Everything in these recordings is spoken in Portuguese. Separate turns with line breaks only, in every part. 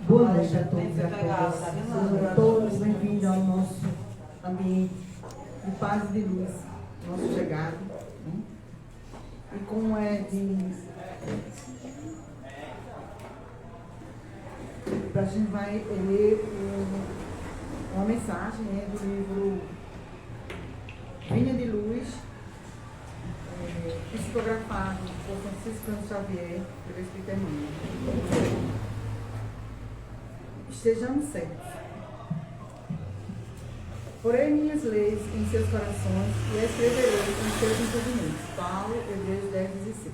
Boa noite a todos e a todas. Sejam todos bem-vindos ao nosso ambiente de paz e de luz, nosso chegado. E como é a gente vai ler uma mensagem do livro Vinha de Luz, psicografado por Francisco Xavier, pelo Espírito Emmanuel. Estejamos certos. Porém minhas leis em seus corações e as escreverei em seus entendimentos. Paulo, Hebreus 10:16.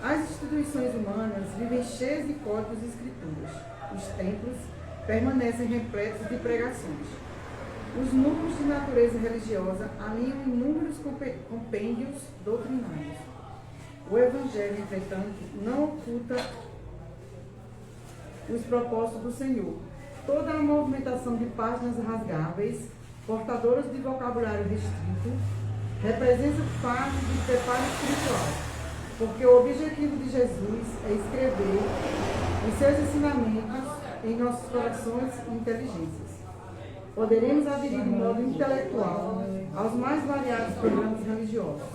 As instituições humanas vivem cheias de códigos e escrituras. Os templos permanecem repletos de pregações. Os núcleos de natureza religiosa alinham inúmeros compêndios doutrinários. O Evangelho, entretanto, não oculta os propósitos do Senhor. Toda a movimentação de páginas rasgáveis, portadoras de vocabulário restrito, representa fase de preparo espiritual, porque o objetivo de Jesus é escrever os seus ensinamentos em nossos corações e inteligências. Poderemos aderir de modo intelectual aos mais variados programas religiosos,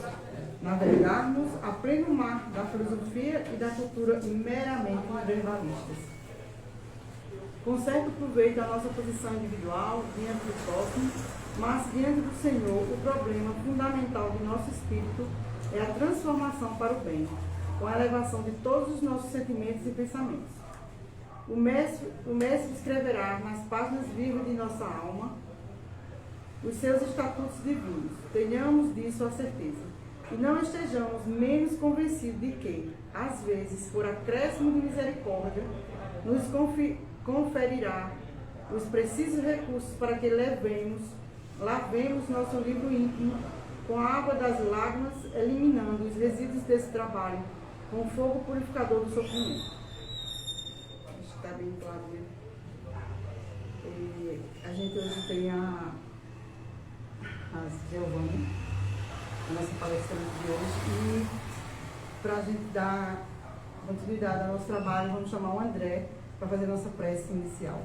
navegarmos a pleno mar da filosofia e da cultura meramente verbalistas. Com certo proveito a nossa posição individual diante do próximo, mas diante do Senhor, o problema fundamental do nosso espírito é a transformação para o bem, com a elevação de todos os nossos sentimentos e pensamentos. O mestre escreverá nas páginas vivas de nossa alma os seus estatutos divinos. Tenhamos disso a certeza. E não estejamos menos convencidos de que, às vezes, por acréscimo de misericórdia, nos conferirá os precisos recursos para que lavemos nosso livro íntimo com a água das lágrimas, eliminando os resíduos desse trabalho com o fogo purificador do sofrimento. Está bem claro, né? A gente hoje tem a Giovana, a nossa palestrante de hoje, e para a gente dar continuidade ao nosso trabalho, vamos chamar o André para fazer nossa prece inicial.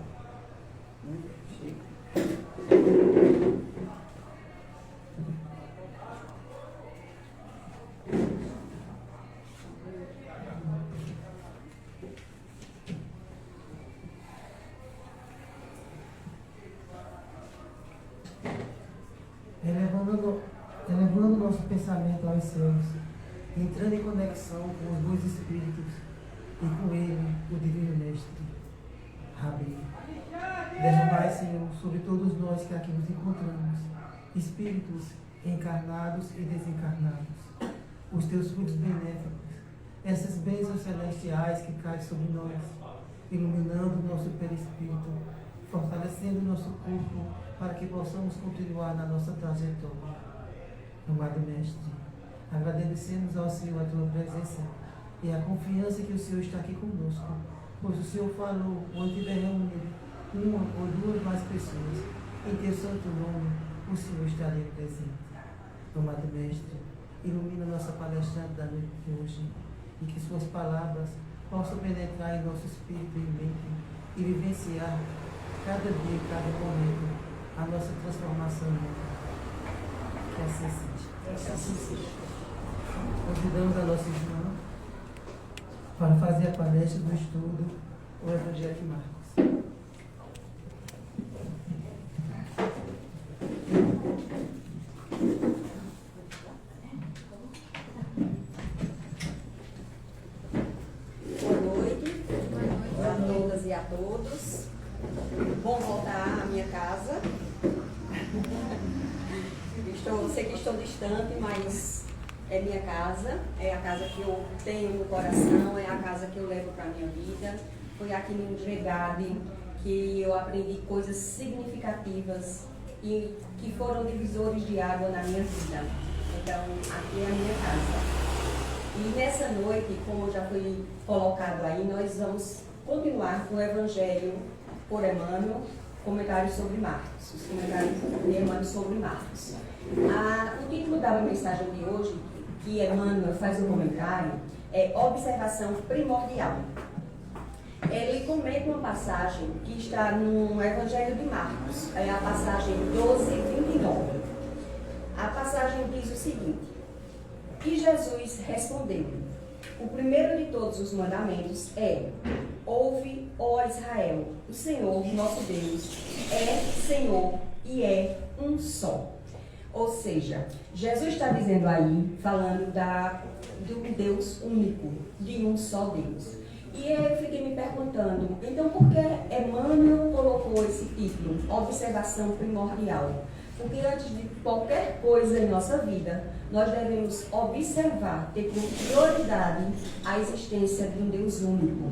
Elevando nosso pensamento aos céus, entrando em conexão com os bons espíritos e com ele, o Divino Mestre, Rabi. Derramai, Senhor, sobre todos nós que aqui nos encontramos, espíritos encarnados e desencarnados, os teus frutos benéficos, essas bênçãos celestiais que caem sobre nós, iluminando o nosso perispírito, fortalecendo o nosso corpo, para que possamos continuar na nossa trajetória. Amado Mestre, agradecemos ao Senhor a tua presença e a confiança que o Senhor está aqui conosco, pois o Senhor falou, onde tiver reunido uma ou duas mais pessoas, em teu santo nome, o Senhor estará presente. Amado Mestre, ilumina nossa palestrante da noite de hoje e que suas palavras possam penetrar em nosso espírito e mente e vivenciar cada dia, cada momento, a nossa transformação. Que assim seja. Que assim seja. Convidamos a nossa irmã para fazer a palestra do estudo o Evangelho de Marcos.
Boa noite a todas e a todos. Bom voltar à minha casa. Sei que estou distante, mas é minha casa, é a casa que eu tenho no coração, é a casa que eu levo para a minha vida. Foi aqui no Regade que eu aprendi coisas significativas e que foram divisores de água na minha vida. Então, aqui é a minha casa. E nessa noite, como já foi colocado aí, nós vamos continuar com o Evangelho por Emmanuel, comentários sobre Marcos, os comentários de Emmanuel sobre Marcos. O título da mensagem de hoje, que Emmanuel faz um comentário, é Observação Primordial. ele comenta uma passagem que está no Evangelho de Marcos, é a passagem 12:29. A passagem diz o seguinte: E Jesus respondeu-lhe: O primeiro de todos os mandamentos é: Ouve, ó Israel, o Senhor, nosso Deus, é Senhor e é um só. Ou seja, Jesus está dizendo aí, falando de um Deus único, de um só Deus. E eu fiquei me perguntando, então por que Emmanuel colocou esse título, Observação Primordial? Porque antes de qualquer coisa em nossa vida, nós devemos observar, ter como prioridade a existência de um Deus único,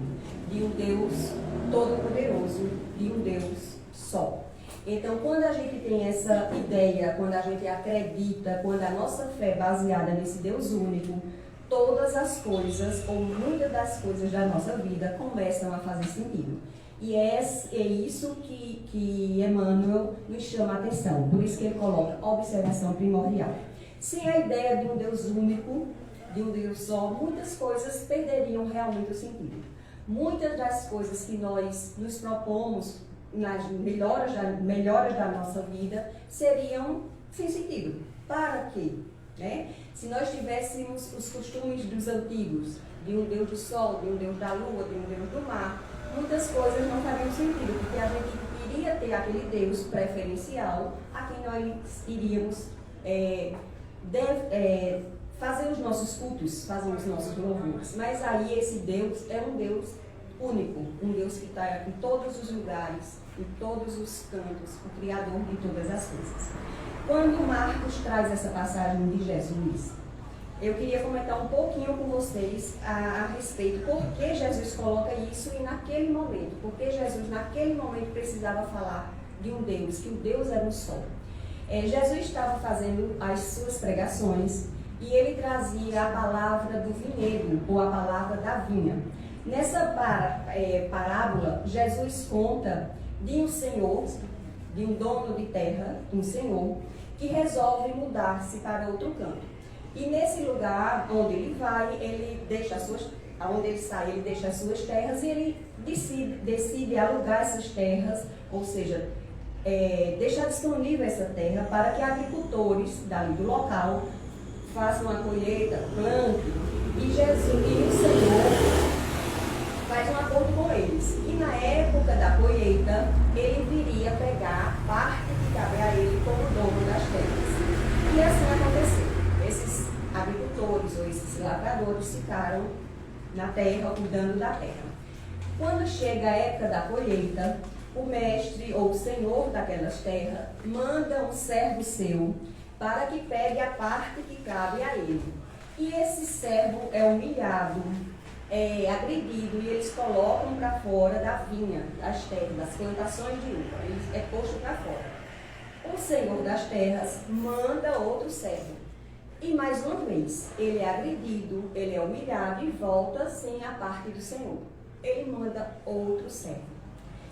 de um Deus todo-poderoso, de um Deus só. Então, quando a gente tem essa ideia, quando a gente acredita, quando a nossa fé é baseada nesse Deus único, todas as coisas, ou muitas das coisas da nossa vida, começam a fazer sentido. E é isso que Emmanuel nos chama a atenção. Por isso que ele coloca observação primordial. Sem a ideia de um Deus único, de um Deus só, muitas coisas perderiam realmente o sentido. Muitas das coisas que nós nos propomos nas melhoras da nossa vida seriam sem sentido. Para quê? Né? Se nós tivéssemos os costumes dos antigos, de um Deus do sol, de um Deus da lua, de um Deus do mar, muitas coisas não fariam sentido, porque a gente iria ter aquele Deus preferencial a quem nós iríamos fazer os nossos cultos, fazer os nossos louvores. Mas aí esse Deus é um Deus único, um Deus que está em todos os lugares, em todos os cantos, o Criador de todas as coisas. Quando Marcos traz essa passagem de Jesus, eu queria comentar um pouquinho com vocês a respeito por que Jesus coloca isso e naquele momento, porque Jesus naquele momento precisava falar de um Deus, que o Deus era um só. Jesus estava fazendo as suas pregações e ele trazia a palavra do vinhedo, ou a palavra da vinha. Nessa parábola, Jesus conta de um senhor, de um dono de terra, um senhor, que resolve mudar-se para outro canto. E nesse lugar onde ele vai, ele deixa onde ele sai, ele deixa as suas terras e ele decide alugar essas terras, ou seja, deixar disponível essa terra para que agricultores dali do local façam a colheita, plantem, e o Senhor faz um acordo com eles. E na época da colheita, ele viria pegar parte que cabe a ele como dono das terras. E assim aconteceu. Esses agricultores ou esses lavradores ficaram na terra, cuidando da terra. Quando chega a época da colheita, o mestre ou o senhor daquelas terras manda um servo seu para que pegue a parte que cabe a ele. E esse servo é humilhado, agredido, e eles colocam para fora da vinha, das terras, das plantações de uva. Ele é posto para fora. O senhor das terras manda outro servo. E mais uma vez, ele é agredido, ele é humilhado e volta sem a parte do senhor. Ele manda outro servo.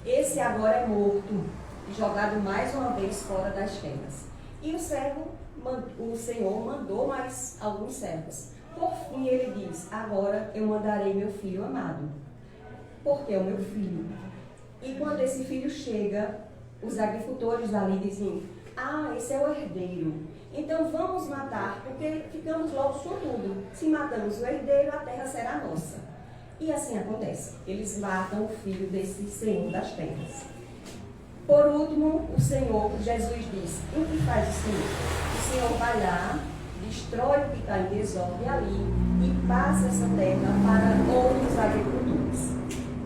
Esse agora é morto e jogado mais uma vez fora das terras. E o senhor mandou mais alguns servos. Por fim, ele diz: agora eu mandarei meu filho amado, porque é o meu filho. E quando esse filho chega, os agricultores ali dizem: esse é o herdeiro. Então vamos matar, porque ficamos logo com tudo. Se matamos o herdeiro, a terra será nossa. E assim acontece. Eles matam o filho desse senhor das terras. Por último, Jesus diz: o que faz o Senhor? O Senhor vai lá, destrói o que está em desordem ali e passa essa terra para outros agricultores.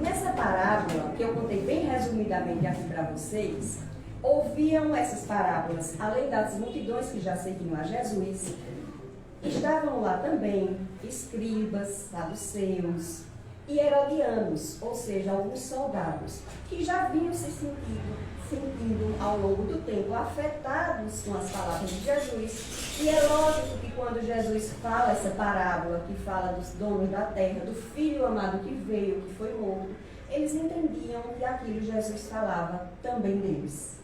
Nessa parábola, que eu contei bem resumidamente aqui para vocês, ouviam essas parábolas, além das multidões que já seguiam a Jesus, estavam lá também escribas, saduceus e herodianos, ou seja, alguns soldados, que já vinham se sentindo ao longo do tempo afetados com as palavras de Jesus. E é lógico que quando Jesus fala essa parábola, que fala dos donos da terra, do filho amado que veio, que foi morto, eles entendiam que aquilo Jesus falava também deles.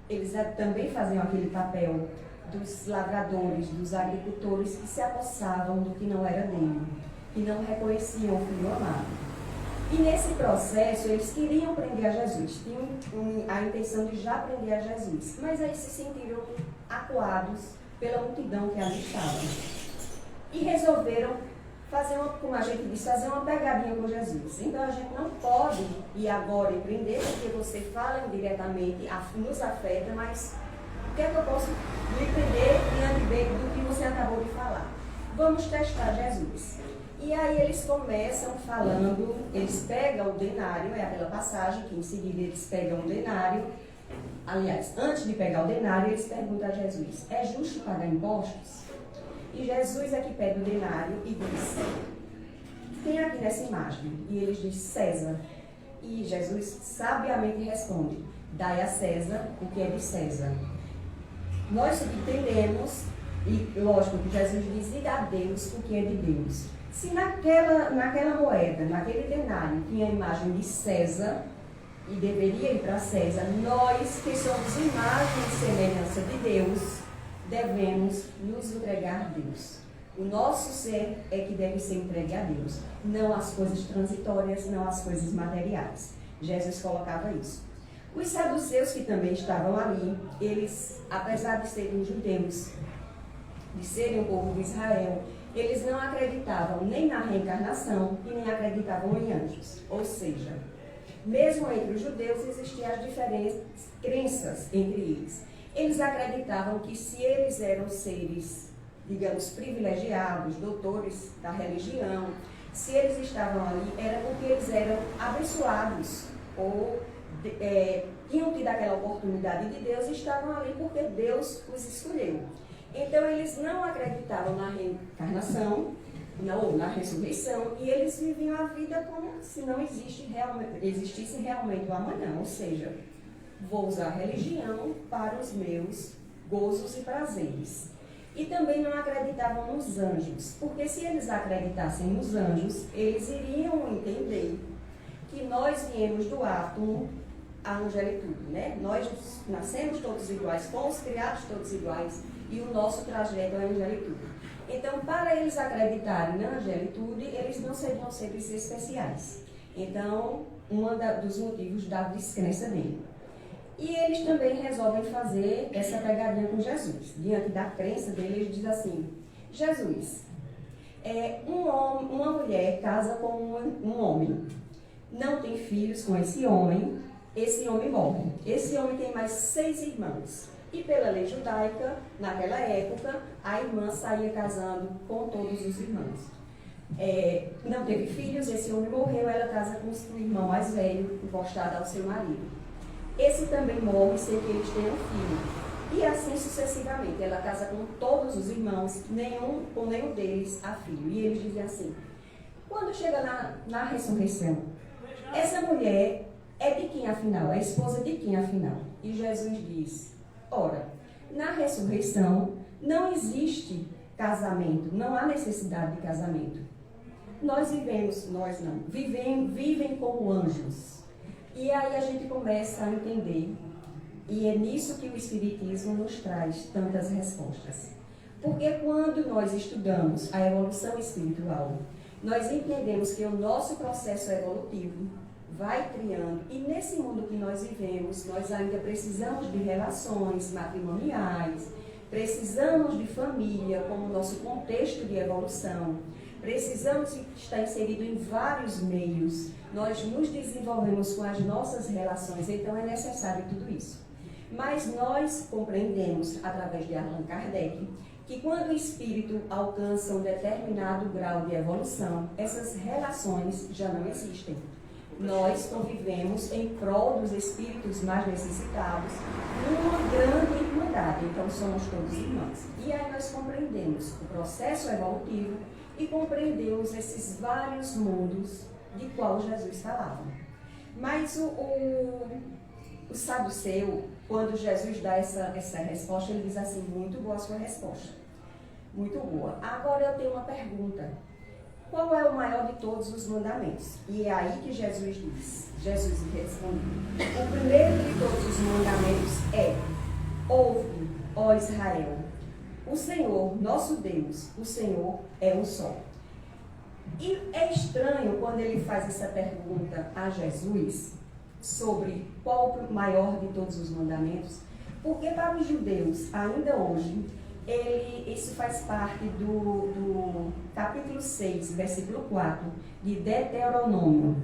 Eles também faziam aquele papel dos lavradores, dos agricultores que se apossavam do que não era dele, que não reconheciam o filho amado. E nesse processo, eles queriam prender a Jesus, tinham a intenção de já prender a Jesus, mas aí se sentiram acuados pela multidão que ali estava. E resolveram fazer como a gente diz, fazer uma pegadinha com Jesus. Então a gente não pode ir agora e prender, porque você fala indiretamente, nos afeta, mas o que é que eu posso lhe prender diante do que você acabou de falar? Vamos testar Jesus. E aí eles começam falando, eles pegam o denário, é aquela passagem que em seguida eles pegam o denário. Aliás, antes de pegar o denário, eles perguntam a Jesus, é justo pagar impostos? E Jesus é que pega o denário e diz, tem aqui nessa imagem, e eles dizem César. E Jesus sabiamente responde, dai a César o que é de César. Nós entendemos, e lógico que Jesus diz, e a Deus o que é de Deus. Se naquela moeda, naquele denário, tinha a imagem de César, e deveria ir para César, nós que somos imagem e semelhança de Deus, devemos nos entregar a Deus. O nosso ser é que deve ser entregue a Deus, não as coisas transitórias, não as coisas materiais. Jesus colocava isso. Os saduceus que também estavam ali, eles, apesar de serem judeus, de serem o povo de Israel, eles não acreditavam nem na reencarnação e nem acreditavam em anjos. Ou seja, mesmo entre os judeus existiam as diferentes crenças entre eles. Eles acreditavam que se eles eram seres, digamos, privilegiados, doutores da religião, se eles estavam ali, era porque eles eram abençoados ou tinham tido aquela oportunidade de Deus e estavam ali porque Deus os escolheu. Então, eles não acreditavam na reencarnação, ou na ressurreição, e eles viviam a vida como se não existisse realmente o amanhã, ou seja, vou usar a religião para os meus gozos e prazeres. E também não acreditavam nos anjos, porque se eles acreditassem nos anjos, eles iriam entender que nós viemos do átomo à angelitude, né? Nós nascemos todos iguais, fomos criados todos iguais, e o nosso trajeto é a angelitude. Então, para eles acreditarem na angelitude, eles não seriam seres especiais. Então, dos motivos da descrença dele. E eles também resolvem fazer essa pegadinha com Jesus. Diante da crença dele, eles dizem assim, Jesus, uma mulher casa com um homem, não tem filhos com esse homem morre. Esse homem tem mais 6 irmãos. E pela lei judaica, naquela época, a irmã saía casando com todos os irmãos. Não teve filhos, esse homem morreu, ela casa com o irmão mais velho, encostado ao seu marido. Esse também morre sem que eles tenham filho. E assim sucessivamente, ela casa com todos os irmãos, com nenhum deles há filho. E eles dizem assim, quando chega na ressurreição, essa mulher é de quem afinal? É esposa de quem afinal? E Jesus diz, ora, na ressurreição não existe casamento, não há necessidade de casamento. Vivem como anjos. E aí a gente começa a entender, e é nisso que o Espiritismo nos traz tantas respostas. Porque quando nós estudamos a evolução espiritual, nós entendemos que o nosso processo evolutivo vai criando, e nesse mundo que nós vivemos, nós ainda precisamos de relações matrimoniais, precisamos de família como nosso contexto de evolução, precisamos estar inserido em vários meios, nós nos desenvolvemos com as nossas relações, então é necessário tudo isso. Mas nós compreendemos, através de Allan Kardec, que quando o espírito alcança um determinado grau de evolução, essas relações já não existem. Nós convivemos em prol dos espíritos mais necessitados, numa grande irmandade, então somos todos irmãos. E aí nós compreendemos o processo evolutivo e compreendemos esses vários mundos de qual Jesus falava. Mas o saduceu, quando Jesus dá essa resposta, ele diz assim, muito boa a sua resposta, muito boa. Agora eu tenho uma pergunta. Qual é o maior de todos os mandamentos? E é aí que Jesus diz, Jesus responde, o primeiro de todos os mandamentos é, ouve, ó Israel, o Senhor, nosso Deus, o Senhor é um só. E é estranho quando ele faz essa pergunta a Jesus sobre qual o maior de todos os mandamentos, porque para os judeus, ainda hoje, isso faz parte do capítulo 6, versículo 4, de Deuteronômio.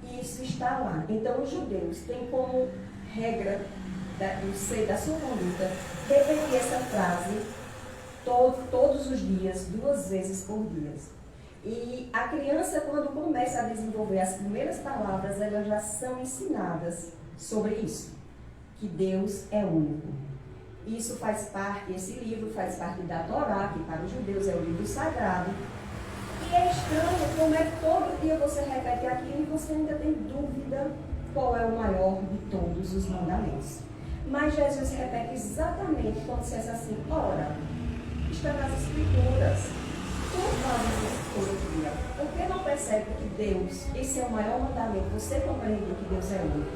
E isso está lá. Então, os judeus têm como regra da sua conduta repetir essa frase todos os dias, 2 vezes por dia. E a criança, quando começa a desenvolver as primeiras palavras, elas já são ensinadas sobre isso, que Deus é único. Isso faz parte, esse livro faz parte da Torá, que para os judeus é o livro sagrado. E é estranho como é que todo dia você repete aquilo e você ainda tem dúvida qual é o maior de todos os mandamentos. Mas Jesus repete exatamente como se fosse assim: ora, está nas Escrituras. Tu fazes isso todo dia. Por que não percebe que Deus, esse é o maior mandamento? Você compreende que Deus é único.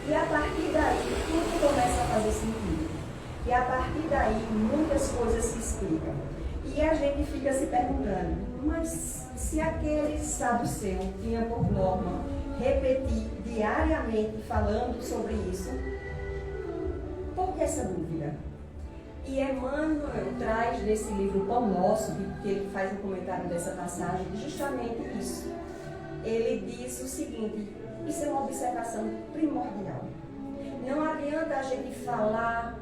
E a partir daí, tudo começa a fazer sentido. E a partir daí, muitas coisas se explicam. E a gente fica se perguntando, mas se aquele saduceu tinha por norma repetir diariamente falando sobre isso, por que essa dúvida? E Emmanuel traz desse livro Pão Nosso, que ele faz um comentário dessa passagem, justamente isso. Ele diz o seguinte: isso é uma observação primordial. Não adianta a gente falar,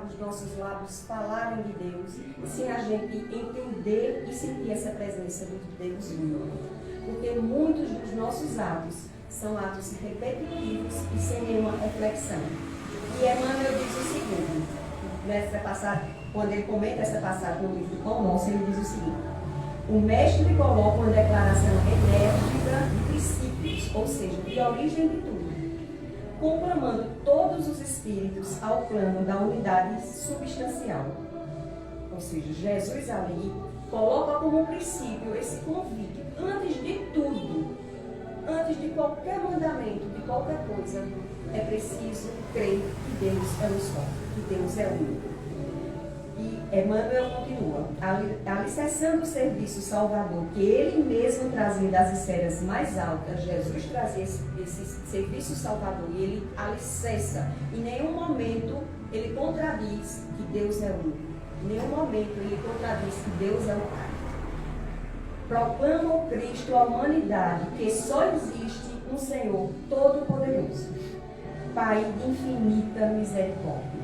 os nossos lábios falarem de Deus, sem a gente entender e sentir essa presença do Deus único. Porque muitos dos nossos atos são atos repetitivos e sem nenhuma reflexão. E Emmanuel diz o seguinte, nessa passagem, quando ele comenta essa passagem no livro Pão Nosso, ele diz o seguinte: o mestre coloca uma declaração enérgica de princípios, ou seja, de origem de tudo, conclamando todos os espíritos ao plano da unidade substancial. Ou seja, Jesus ali coloca como princípio esse convite, antes de tudo, antes de qualquer mandamento, de qualquer coisa, é preciso crer que Deus é o só, que Deus é único. E Emmanuel continua: alicerçando o serviço salvador que ele mesmo trazia das esferas mais altas, Jesus trazia esse serviço salvador e ele alicerça. Em nenhum momento ele contradiz que Deus é único. Em nenhum momento ele contradiz que Deus é o Pai. Proclama o Cristo à humanidade que só existe um Senhor Todo-Poderoso, Pai de infinita misericórdia.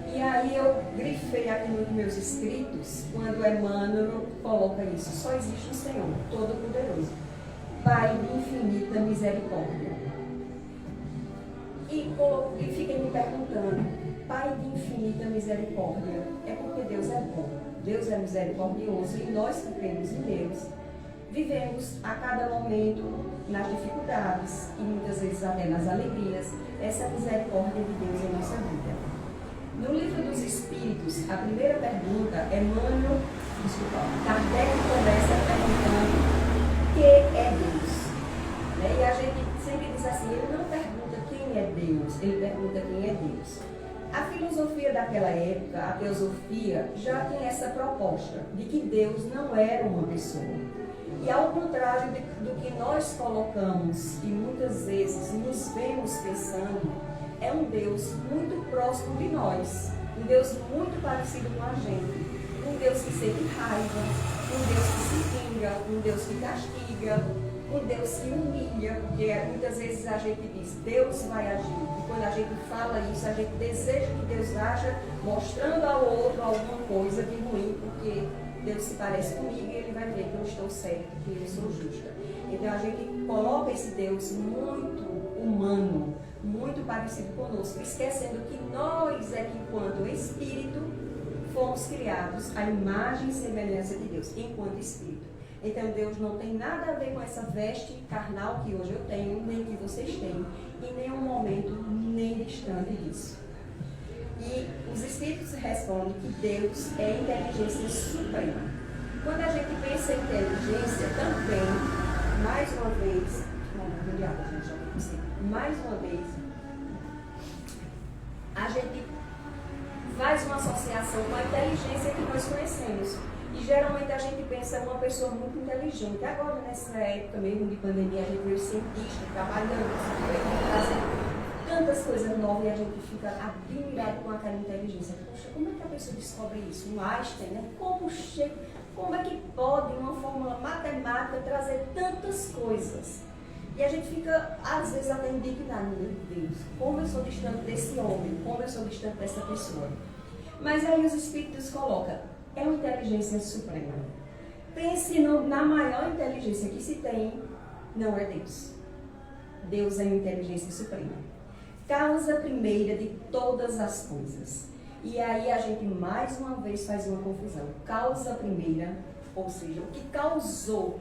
E aí eu grifei aqui nos meus escritos, quando Emmanuel coloca isso: só existe um Senhor Todo-Poderoso, Pai de infinita misericórdia. E fiquei me perguntando: Pai de infinita misericórdia, é porque Deus é bom, Deus é misericordioso e nós que cremos em Deus vivemos a cada momento nas dificuldades e muitas vezes até nas alegrias essa misericórdia de Deus em nossa vida. No livro dos Espíritos, a primeira pergunta, Kardec começa perguntando o que é Deus. Né? E a gente sempre diz assim, ele não pergunta quem é Deus, ele pergunta quem é Deus. A filosofia daquela época, a teosofia, já tem essa proposta de que Deus não era uma pessoa. E ao contrário do que nós colocamos e muitas vezes nos vemos pensando, é um Deus muito próximo de nós, um Deus muito parecido com a gente, um Deus que sente raiva, um Deus que se vinga, um Deus que castiga, um Deus que humilha, porque muitas vezes a gente diz, Deus vai agir, e quando a gente fala isso, a gente deseja que Deus haja mostrando ao outro alguma coisa de ruim, porque Deus se parece comigo e ele vai ver que eu estou certa, que eu sou justa. Então a gente coloca esse Deus muito humano, muito parecido conosco, esquecendo que nós é que, enquanto espírito, fomos criados à imagem e semelhança de Deus, enquanto espírito. Então Deus não tem nada a ver com essa veste carnal que hoje eu tenho, nem que vocês têm, em nenhum momento, nem distante disso. E os Espíritos respondem que Deus é a inteligência suprema. Quando a gente pensa em inteligência, também, mais uma vez, a gente faz uma associação com a inteligência que nós conhecemos. E geralmente a gente pensa uma pessoa muito inteligente. Agora, nessa época mesmo de pandemia, a gente vê os cientistas trabalhando, trazendo tantas coisas novas e a gente fica admirado com aquela inteligência. Poxa, como é que a pessoa descobre isso? Um Einstein, né? Como é que pode uma fórmula matemática trazer tantas coisas? E a gente fica, às vezes, até indignado. Meu Deus, como eu sou distante desse homem, como eu sou distante dessa pessoa. Mas aí os Espíritos colocam, é uma inteligência suprema. Pense na maior inteligência que se tem, não é Deus. Deus é uma inteligência suprema. Causa primeira de todas as coisas. E aí a gente mais uma vez faz uma confusão. Causa primeira, ou seja, o que causou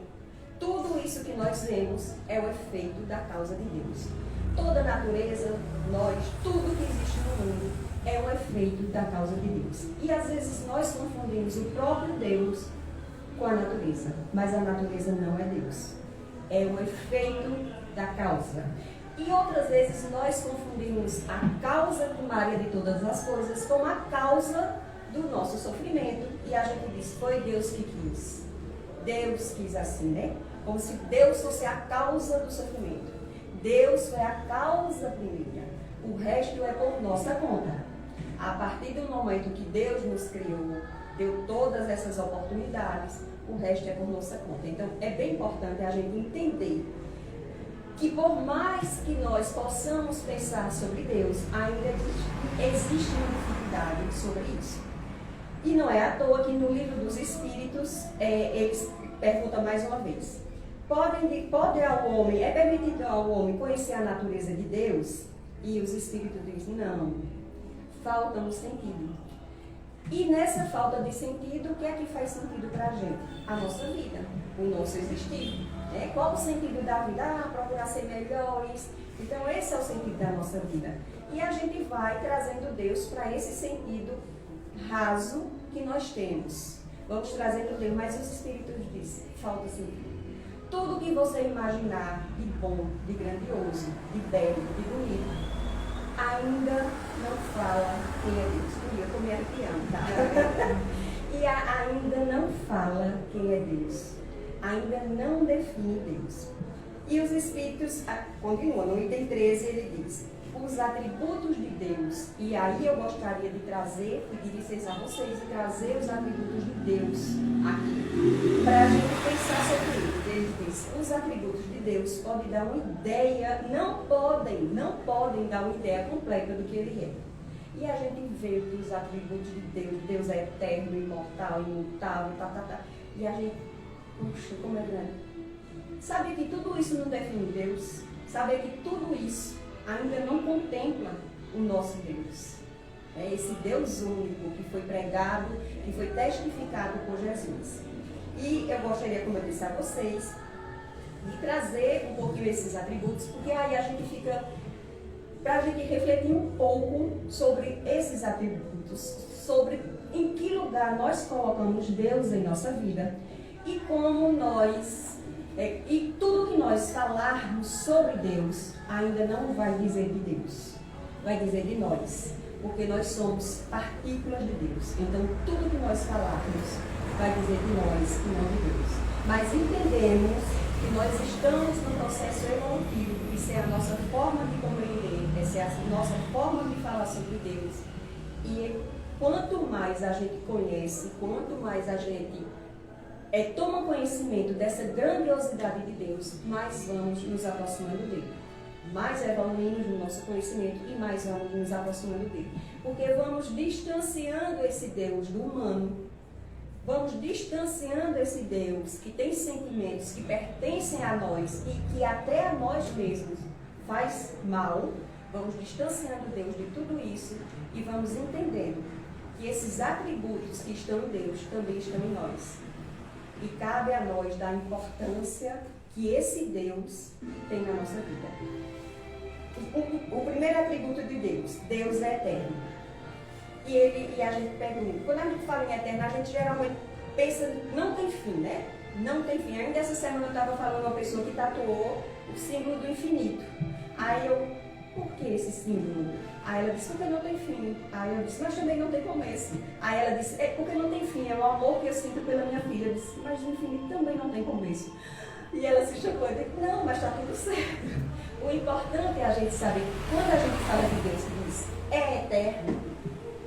tudo isso que nós vemos é o efeito da causa de Deus. Toda a natureza, nós, tudo que existe no mundo é um efeito da causa de Deus. E às vezes nós confundimos o próprio Deus com a natureza, mas a natureza não é Deus. É o efeito da causa. E outras vezes nós confundimos a causa primária de todas as coisas com a causa do nosso sofrimento. E a gente diz, foi Deus que quis. Deus quis assim, né? Como se Deus fosse a causa do sofrimento. Deus foi a causa primeira. O resto é por nossa conta. A partir do momento que Deus nos criou, deu todas essas oportunidades, o resto é por nossa conta. Então, é bem importante a gente entender que por mais que nós possamos pensar sobre Deus, ainda existe uma dificuldade sobre isso. E não é à toa que no livro dos Espíritos, eles perguntam mais uma vez, é permitido ao homem conhecer a natureza de Deus? E os Espíritos dizem, não, falta um sentido. E nessa falta de sentido, o que é que faz sentido para a gente? A nossa vida, o nosso existir. Qual o sentido da vida? Procurar ser melhores. Então esse é o sentido da nossa vida. E a gente vai trazendo Deus para esse sentido raso que nós temos. Vamos trazendo Deus, mas os Espíritos dizem, falta sentido. Tudo que você imaginar de bom, de grandioso, de belo, de bonito, ainda não fala quem é Deus. Eu estou me arrepiando, tá? E ainda não fala quem é Deus. Ainda não define Deus. E os Espíritos continuam, no item 13 ele diz, os atributos de Deus. E aí eu gostaria de trazer, pedir licença a vocês, de trazer os atributos de Deus aqui, para a gente pensar sobre ele. Ele diz, os atributos de Deus podem dar uma ideia, não podem dar uma ideia completa do que ele é. E a gente vê que os atributos de Deus é eterno, imortal, imutável, e a gente, puxa, como é grande. Saber que tudo isso não define Deus, saber que tudo isso ainda não contempla o nosso Deus. É esse Deus único que foi pregado, que foi testificado por Jesus. E eu gostaria, como eu disse a vocês, de trazer um pouquinho esses atributos, porque aí a gente fica, para a gente refletir um pouco sobre esses atributos, sobre em que lugar nós colocamos Deus em nossa vida e como nós, e tudo que nós falarmos sobre Deus ainda não vai dizer de Deus, vai dizer de nós, porque nós somos partículas de Deus. Então tudo que nós falarmos vai dizer de nós e não de Deus. Mas entendemos que nós estamos no processo evolutivo, isso é a nossa forma de compreender, essa é a nossa forma de falar sobre Deus. E quanto mais a gente conhece, quanto mais a gente toma conhecimento dessa grandiosidade de Deus, mais vamos nos aproximando dele. Mais evoluímos no nosso conhecimento e mais vamos nos aproximando dele. Porque vamos distanciando esse Deus do humano, vamos distanciando esse Deus que tem sentimentos que pertencem a nós e que até a nós mesmos faz mal, vamos distanciando Deus de tudo isso e vamos entendendo que esses atributos que estão em Deus também estão em nós. E cabe a nós dar a importância que esse Deus tem na nossa vida. O primeiro atributo de Deus, Deus é eterno. E a gente pergunta, quando a gente fala em eterno, a gente geralmente pensa, não tem fim, né? Não tem fim. Ainda essa semana eu estava falando com uma pessoa que tatuou o símbolo do infinito. Aí eu por que esse símbolo? Aí ela disse, porque não tem fim. Aí eu disse, mas também não tem começo. Aí ela disse, é porque não tem fim, é o amor que eu sinto pela minha filha. Eu disse, mas o infinito também não tem começo. E ela se chocou e disse, não, mas está tudo certo. O importante é a gente saber, quando a gente fala de Deus, diz, é eterno.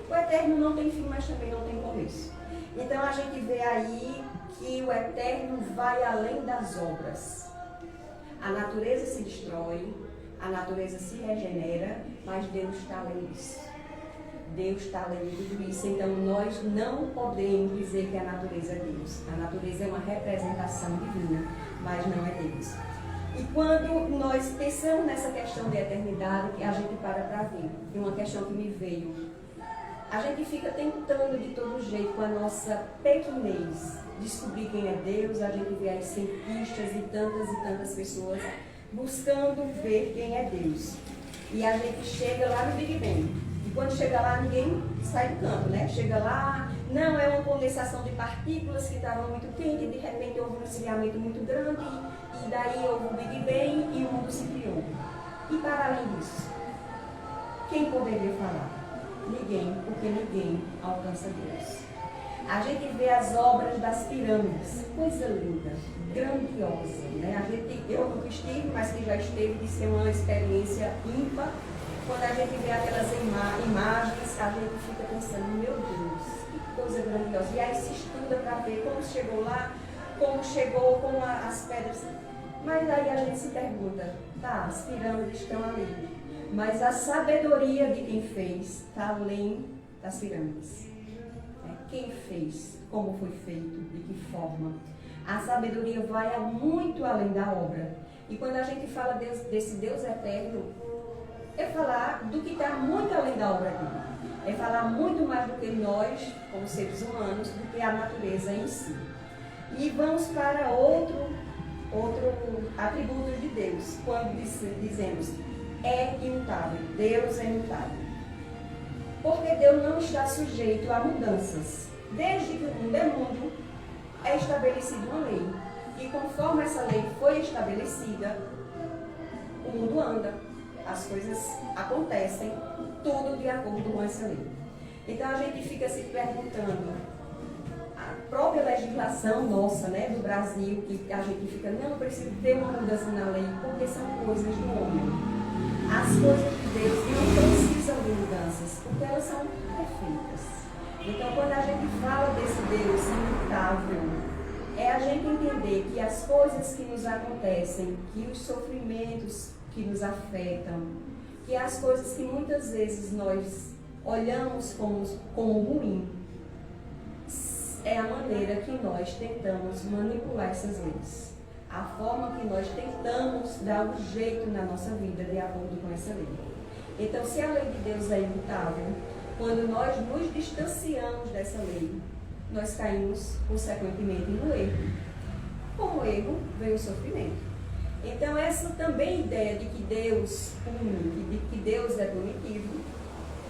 O eterno não tem fim, mas também não tem começo. Então a gente vê aí que o eterno vai além das obras. A natureza se destrói, a natureza se regenera, mas Deus está além disso. Deus está além de tudo isso. Então nós não podemos dizer que a natureza é Deus. A natureza é uma representação divina, mas não é Deus. E quando nós pensamos nessa questão de eternidade, a gente para ver. E uma questão que me veio. A gente fica tentando de todo jeito, com a nossa pequenez, descobrir quem é Deus. A gente vê aí cientistas e tantas pessoas buscando ver quem é Deus. E a gente chega lá no Big Bang. E quando chega lá, ninguém sai do campo, né? Chega lá, não, é uma condensação de partículas que estavam muito quente, e de repente houve um esfriamento muito grande, e daí houve o Big Bang e o mundo se criou. E para além disso, quem poderia falar? Ninguém, porque ninguém alcança Deus. A gente vê as obras das pirâmides, coisa linda, grandiosa, né? Eu nunca estive, mas que já esteve, disse que é uma experiência ímpar. Quando a gente vê aquelas imagens, a gente fica pensando, meu Deus, que coisa grandiosa. E aí se estuda para ver como chegou lá, como chegou com as pedras. Mas aí a gente se pergunta, tá, as pirâmides estão ali, mas a sabedoria de quem fez está além das pirâmides. Quem fez, como foi feito, de que forma. A sabedoria vai muito além da obra. E quando a gente fala desse Deus eterno, é falar do que está muito além da obra dele. É falar muito mais do que nós, como seres humanos, do que a natureza em si. E vamos para outro atributo de Deus, quando dizemos é imutável, Deus é imutável. Porque Deus não está sujeito a mudanças. Desde que o mundo é mundo, é estabelecida uma lei. E conforme essa lei foi estabelecida, o mundo anda, as coisas acontecem, tudo de acordo com essa lei. Então a gente fica se perguntando, a própria legislação nossa, né, do Brasil, que a gente fica, não precisa ter uma mudança na lei, porque são coisas do homem. As coisas de Deus não precisam de mudanças, porque elas são perfeitas. Então, quando a gente fala desse Deus imutável, é a gente entender que as coisas que nos acontecem, que os sofrimentos que nos afetam, que as coisas que muitas vezes nós olhamos como ruim, é a maneira que nós tentamos manipular essas leis. A forma que nós tentamos dar um jeito na nossa vida de acordo com essa lei. Então, se a lei de Deus é imutável, quando nós nos distanciamos dessa lei, nós caímos, consequentemente, no erro. Como erro, vem o sofrimento. Então, essa também ideia de que Deus pune, de que Deus é punitivo,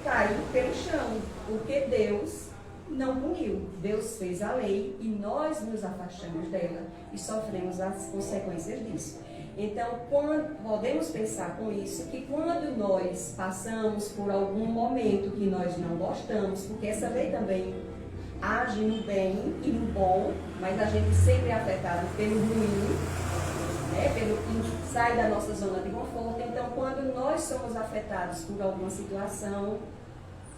cai pelo chão, porque Deus não puniu. Deus fez a lei e nós nos afastamos dela e sofremos as consequências disso. Então, podemos pensar com isso, que quando nós passamos por algum momento que nós não gostamos, porque essa lei também age no bem e no bom, mas a gente sempre é afetado pelo ruim, né, pelo que sai da nossa zona de conforto. Então, quando nós somos afetados por alguma situação,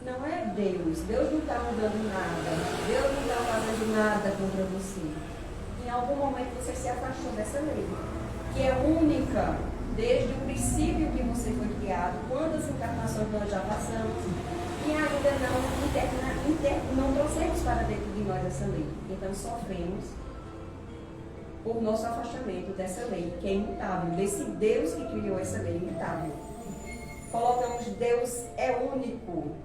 não é Deus. Deus não está mudando nada. Deus não está fazendo nada contra você. Em algum momento você se afastou dessa lei, que é única desde o princípio que você foi criado. Quantas encarnações nós já passamos e ainda não trouxemos para dentro de nós essa lei. Então sofremos por nosso afastamento dessa lei, que é imutável, desse Deus que criou essa lei imutável. Colocamos Deus é único.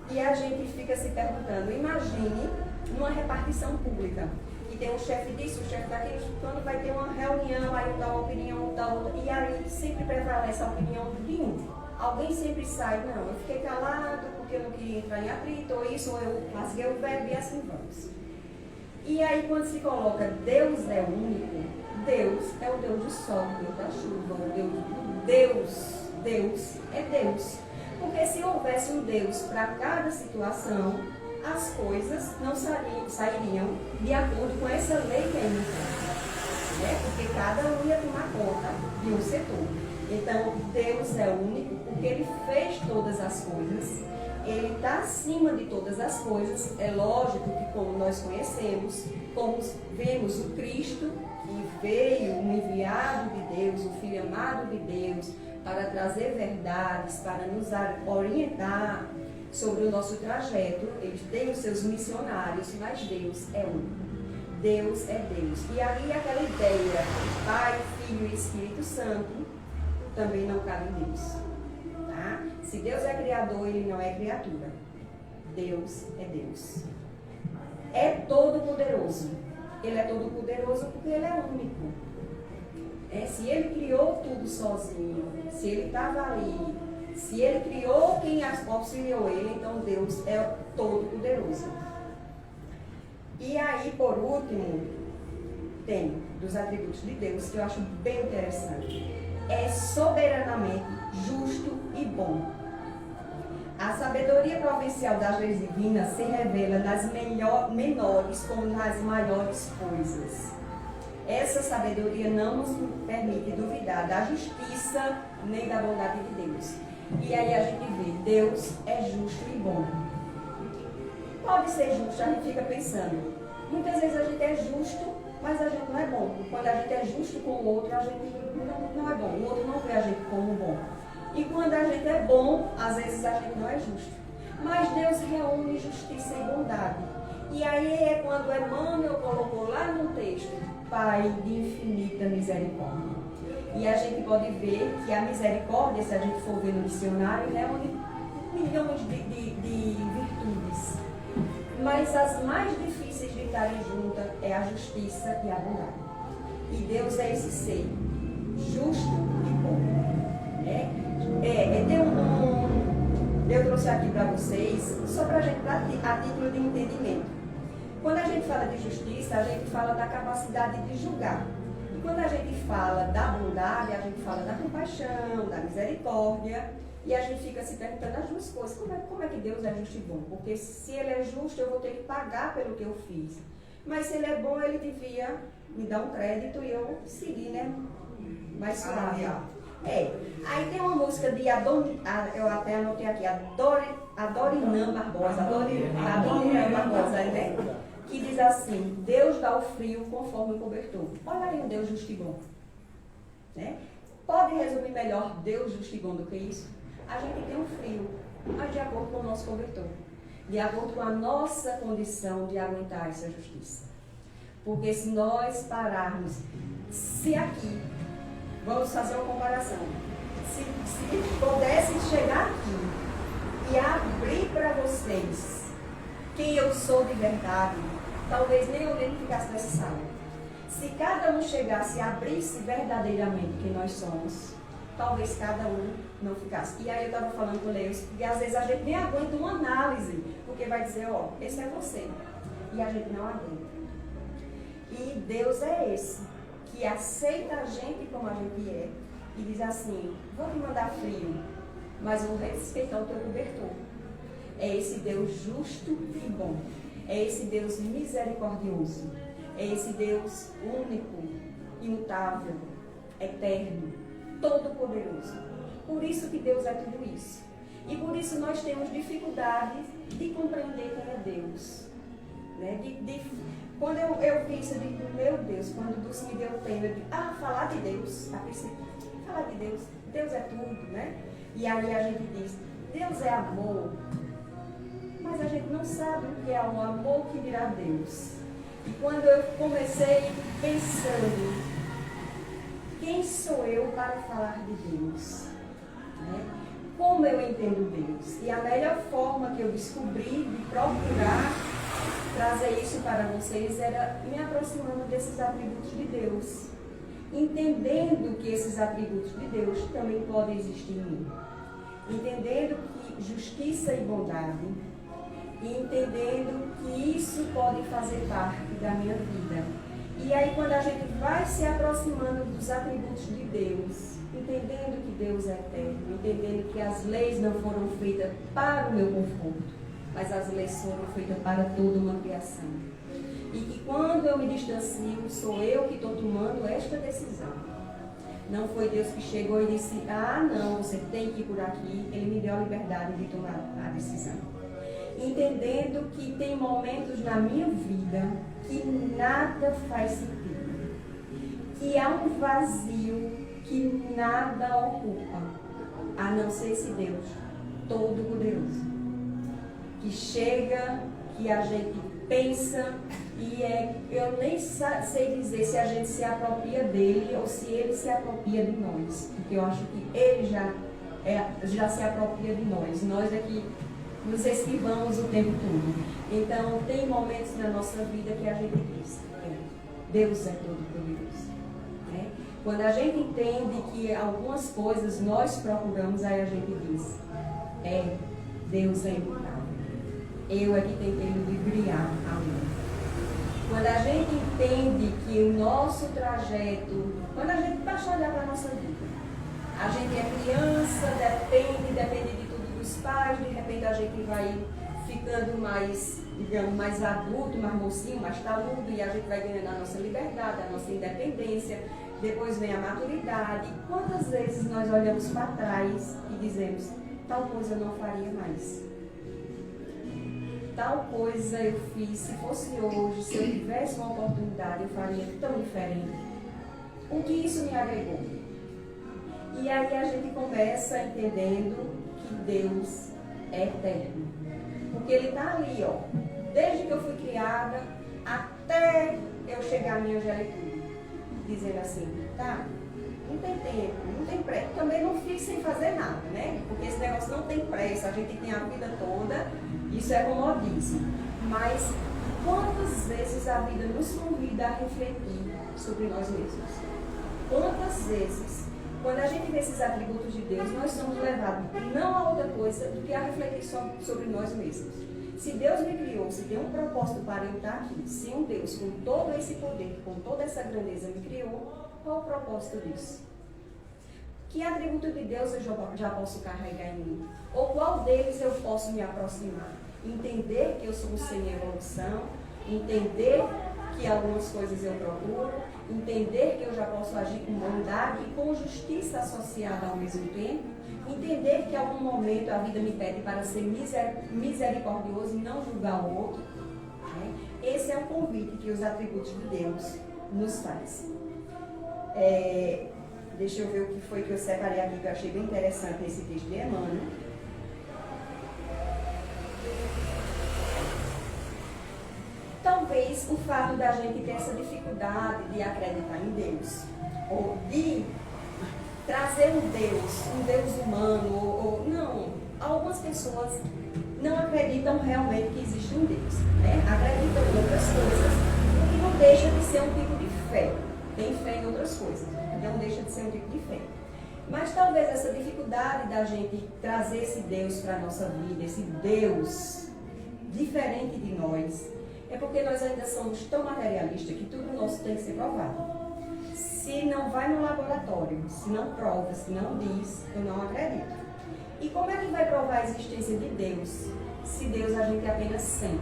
E a gente fica se perguntando, imagine numa repartição pública, que tem um chefe disso, um chefe daquilo, quando vai ter uma reunião, aí um dá uma opinião, um dá outra, e aí sempre prevalece a opinião de um. Alguém sempre sai, não, eu fiquei calado porque eu não queria entrar em atrito, ou isso, ou eu rasguei o verbo e assim vamos. E aí quando se coloca Deus é único, Deus é o Deus do sol, o Deus da chuva, o Deus Deus é Deus. Porque se houvesse um Deus para cada situação, as coisas não sairiam de acordo com essa lei que é imutável, né? Porque cada um ia tomar conta de um setor. Então, Deus é único porque Ele fez todas as coisas, Ele está acima de todas as coisas. É lógico que, como nós conhecemos, como vemos o Cristo, que veio, um enviado de Deus, o Filho amado de Deus, para trazer verdades, para nos orientar sobre o nosso trajeto. Eles têm os seus missionários, mas Deus é único. Deus é Deus. E aí aquela ideia de Pai, Filho e Espírito Santo também não cabe em Deus. Tá? Se Deus é criador, Ele não é criatura. Deus é Deus. É todo poderoso. Ele é todo poderoso porque Ele é único. Se Ele criou tudo sozinho, se Ele estava ali, se Ele criou quem auxiliou Ele, então Deus é todo poderoso. E aí, por último, tem dos atributos de Deus que eu acho bem interessante. É soberanamente justo e bom. A sabedoria providencial das leis divinas se revela nas menores como nas maiores coisas. Essa sabedoria não nos permite duvidar da justiça nem da bondade de Deus. E aí a gente vê, Deus é justo e bom. Pode ser justo, a gente fica pensando. Muitas vezes a gente é justo, mas a gente não é bom. Quando a gente é justo com o outro, a gente não é bom. O outro não vê a gente como bom. E quando a gente é bom, às vezes a gente não é justo. Mas Deus reúne justiça e bondade. E aí é quando Emmanuel colocou lá no texto, Pai de infinita misericórdia. E a gente pode ver que a misericórdia, se a gente for ver no dicionário, reúne milhões de virtudes. Mas as mais difíceis de estarem juntas é a justiça e a bondade. E Deus é esse ser justo e bom. Eu trouxe aqui para vocês, só para a gente, a título de entendimento. Quando a gente fala de justiça, a gente fala da capacidade de julgar. E quando a gente fala da bondade, a gente fala da compaixão, da misericórdia. E a gente fica se perguntando as duas coisas. Como é que Deus é justo e bom? Porque se Ele é justo, eu vou ter que pagar pelo que eu fiz. Mas se Ele é bom, Ele devia me dar um crédito e eu seguir, né? Mais suave. Aí tem uma música de eu até anotei aqui, Adorinã Barbosa, né? Que diz assim, Deus dá o frio conforme o cobertor. Olha aí um Deus justo e bom. Né? Pode resumir melhor Deus justo e bom do que isso? A gente tem um frio, mas de acordo com o nosso cobertor. De acordo com a nossa condição de aguentar essa justiça. Porque se nós pararmos, se aqui, vamos fazer uma comparação, se pudesse chegar aqui e abrir para vocês quem eu sou de verdade, talvez nem alguém ficasse nessa sala. Se cada um chegasse e abrisse verdadeiramente quem nós somos, talvez cada um não ficasse. E aí eu estava falando com o Leus, porque às vezes a gente nem aguenta uma análise, porque vai dizer, ó, esse é você. E a gente não aguenta. E Deus é esse, que aceita a gente como a gente é, e diz assim, vou te mandar frio, mas vou respeitar o teu cobertor. É esse Deus justo e bom. É esse Deus misericordioso. É esse Deus único, imutável, eterno, todo-poderoso. Por isso que Deus é tudo isso. E por isso nós temos dificuldade de compreender quem é Deus. Né? Quando eu vi isso, eu digo, meu Deus, quando Dulce me deu o tema, eu digo, falar de Deus. A princípio, falar de Deus. Deus é tudo, né? E aí a gente diz, Deus é amor. Mas a gente não sabe o que é o amor que virá Deus. E quando eu comecei pensando, quem sou eu para falar de Deus? Né? Como eu entendo Deus? E a melhor forma que eu descobri de procurar trazer isso para vocês era me aproximando desses atributos de Deus. Entendendo que esses atributos de Deus também podem existir em mim. Entendendo que justiça e bondade, e entendendo que isso pode fazer parte da minha vida. E aí quando a gente vai se aproximando dos atributos de Deus, entendendo que Deus é eterno, entendendo que as leis não foram feitas para o meu conforto, mas as leis foram feitas para toda uma criação. E que quando eu me distancio, sou eu que estou tomando esta decisão. Não foi Deus que chegou e disse, não, você tem que ir por aqui. Ele me deu a liberdade de tomar a decisão. Entendendo que tem momentos na minha vida que nada faz sentido. Que há um vazio que nada ocupa, a não ser esse Deus Todo-Poderoso. Que chega, que a gente pensa, e eu nem sei dizer se a gente se apropria dele ou se ele se apropria de nós, porque eu acho que ele já se apropria de nós. Nós é que nos esquivamos o tempo todo. Então, tem momentos na nossa vida que a gente diz, Deus é todo-poderoso. Né? Quando a gente entende que algumas coisas nós procuramos, aí a gente diz, Deus é imutável. Eu é que tentei ludibriar a mim. Quando a gente entende que o nosso trajeto, quando a gente baixa a olhar para a nossa vida, a gente é criança, depende de tudo dos pais, de repente a gente vai ficando mais, digamos, mais adulto, mais mocinho, mais taludo, e a gente vai ganhando a nossa liberdade, a nossa independência, depois vem a maturidade. Quantas vezes nós olhamos para trás e dizemos, tal coisa eu não faria mais. Tal coisa eu fiz, se fosse hoje, se eu tivesse uma oportunidade, eu faria tão diferente. O que isso me agregou? E aí a gente começa entendendo que Deus é eterno. Porque Ele está ali, desde que eu fui criada, até eu chegar à minha angelitude. Dizendo assim, não tem tempo, não tem pressa. Também não fique sem fazer nada, né? Porque esse negócio não tem pressa, a gente tem a vida toda, isso é comodismo. Mas quantas vezes a vida nos convida a refletir sobre nós mesmos? Quantas vezes, quando a gente vê esses atributos de Deus, nós somos levados não a outra coisa do que a refletir sobre nós mesmos. Se Deus me criou, se tem um propósito para eu estar aqui, se um Deus com todo esse poder, com toda essa grandeza me criou, qual o propósito disso? Que atributo de Deus eu já posso carregar em mim? Ou qual deles eu posso me aproximar? Entender que eu sou um ser em evolução, entender que algumas coisas eu procuro, entender que eu já posso agir com bondade e com justiça associada ao mesmo tempo, entender que em algum momento a vida me pede para ser misericordioso e não julgar o outro. Né? Esse é o convite que os atributos de Deus nos faz. Deixa eu ver o que foi que eu separei aqui, que eu achei bem interessante esse texto de Emmanuel. Talvez o fato da gente ter essa dificuldade de acreditar em Deus, ou de trazer um Deus humano, não. Algumas pessoas não acreditam realmente que existe um Deus, né? Acreditam em outras coisas, o que não deixa de ser um tipo de fé. Tem fé em outras coisas, não deixa de ser um tipo de fé. Mas talvez essa dificuldade da gente trazer esse Deus para a nossa vida, esse Deus diferente de nós, é porque nós ainda somos tão materialistas que tudo nosso tem que ser provado. Se não vai no laboratório, se não prova, se não diz, eu não acredito. E como é que vai provar a existência de Deus, se Deus a gente apenas sente?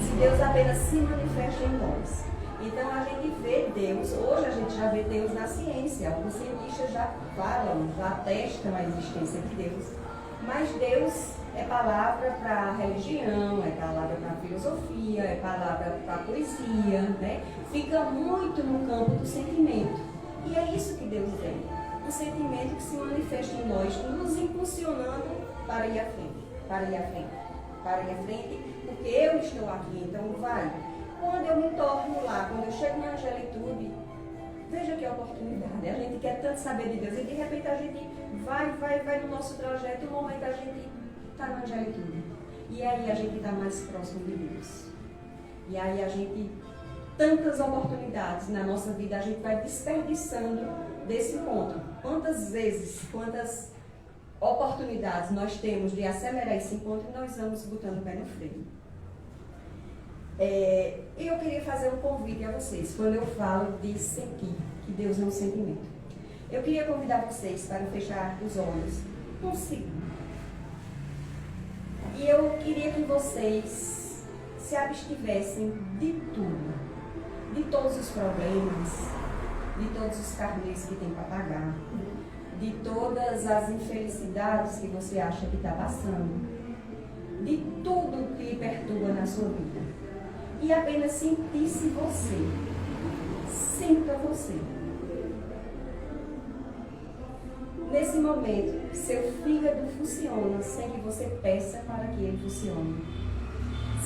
Se Deus apenas se manifesta em nós? Então a gente vê Deus, hoje a gente já vê Deus na ciência, alguns cientistas já falam, já atestam a existência de Deus. Mas Deus é palavra para a religião, é palavra para a filosofia, é palavra para a poesia, né? Fica muito no campo do sentimento. E é isso que Deus é, um sentimento que se manifesta em nós, nos impulsionando para ir à frente, para ir à frente, para ir à frente, porque eu estou aqui, então vai. Quando eu me torno lá, quando eu chego na angelitude, veja que oportunidade. A gente quer tanto saber de Deus e de repente a gente vai no nosso trajeto, um momento a gente está na angelitude. E aí a gente está mais próximo de Deus. E aí a gente, tantas oportunidades na nossa vida, a gente vai desperdiçando desse encontro. Quantas vezes, quantas oportunidades nós temos de acelerar esse encontro e nós vamos botando o pé no freio. Eu queria fazer um convite a vocês, quando eu falo de sentir, que Deus é um sentimento. Eu queria convidar vocês para fechar os olhos um segundo. E eu queria que vocês se abstivessem de tudo, de todos os problemas, de todos os carnês que tem para pagar, de todas as infelicidades que você acha que está passando, de tudo que lhe perturba na sua vida. E apenas sentisse você. Sinta você. Nesse momento, seu fígado funciona sem que você peça para que ele funcione.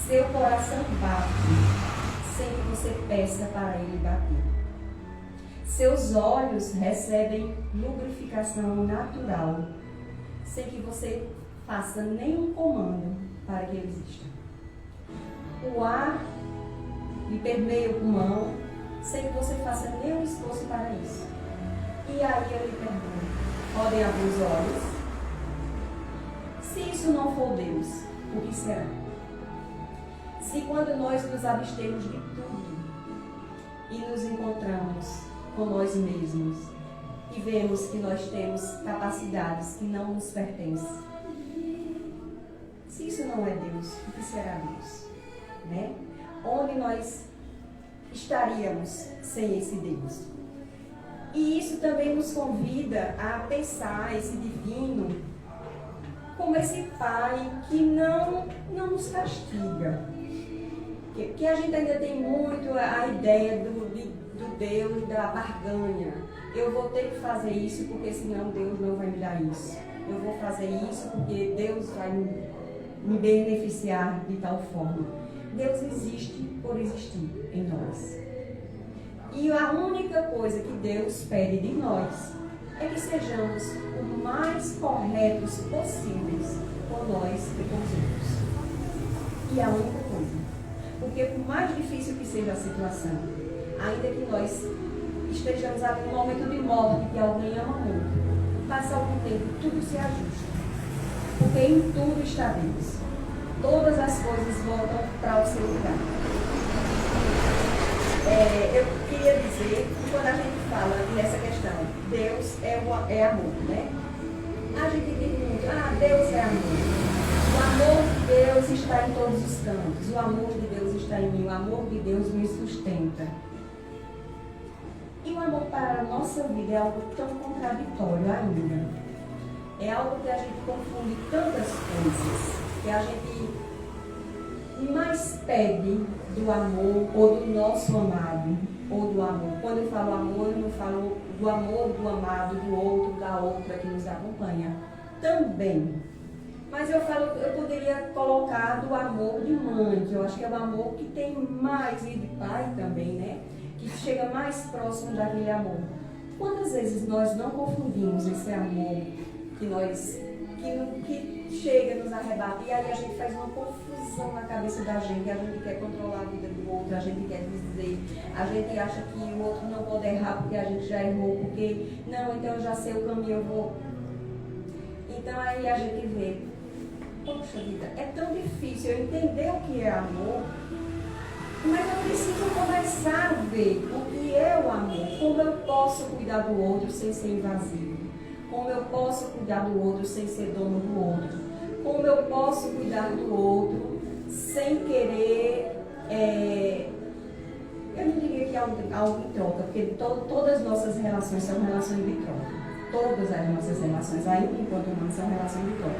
Seu coração bate sem que você peça para ele bater. Seus olhos recebem lubrificação natural sem que você faça nenhum comando para que ele exista. O ar lhe permeia o pulmão sem que você faça nenhum esforço para isso. E aí eu lhe pergunto, podem abrir os olhos? Se isso não for Deus, o que será? Se quando nós nos abstemos de tudo e nos encontramos com nós mesmos e vemos que nós temos capacidades que não nos pertencem, se isso não é Deus, o que será Deus? Né? Onde nós estaríamos sem esse Deus? E isso também nos convida a pensar esse divino como esse Pai que não nos castiga. Que a gente ainda tem muito a ideia do Deus da barganha. Eu vou ter que fazer isso porque senão Deus não vai me dar isso. Eu vou fazer isso porque Deus vai me beneficiar de tal forma. Deus existe por existir em nós. E a única coisa que Deus pede de nós é que sejamos o mais corretos possíveis com nós e com os outros. E a única coisa. Porque por mais difícil que seja a situação, ainda que nós estejamos ali num momento de morte que alguém ama muito, passa algum tempo, tudo se ajusta. Porque em tudo está Deus. Todas as coisas voltam para o seu lugar. Eu queria dizer que quando a gente fala nessa questão, Deus é amor, né? A gente diz muito, Deus é amor. O amor de Deus está em todos os cantos. O amor de Deus está em mim. O amor de Deus me sustenta. E o amor para a nossa vida é algo tão contraditório ainda. É algo que a gente confunde tantas coisas. Que a gente mais pede do amor ou do nosso amado, ou do amor. Quando eu falo amor, eu não falo do amor do amado, do outro, da outra que nos acompanha. Também. Mas eu poderia colocar do amor de mãe, que eu acho que é o amor que tem mais, e de pai também, né? Que chega mais próximo daquele amor. Quantas vezes nós não confundimos esse amor que chega, nos arrebata, e aí a gente faz uma confusão na cabeça da gente, a gente quer controlar a vida do outro, a gente quer dizer, a gente acha que o outro não pode errar porque a gente já errou, porque, não, então eu já sei o caminho, eu vou. Então aí a gente vê, poxa vida, é tão difícil eu entender o que é amor, mas eu preciso começar a ver o que é o amor, como eu posso cuidar do outro sem ser invasivo, como eu posso cuidar do outro sem ser dono do outro, como eu posso cuidar do outro sem querer, eu não diria que é algo em troca, porque todas as nossas relações são relações de troca. Todas as nossas relações, ainda enquanto humanos, são relações de troca.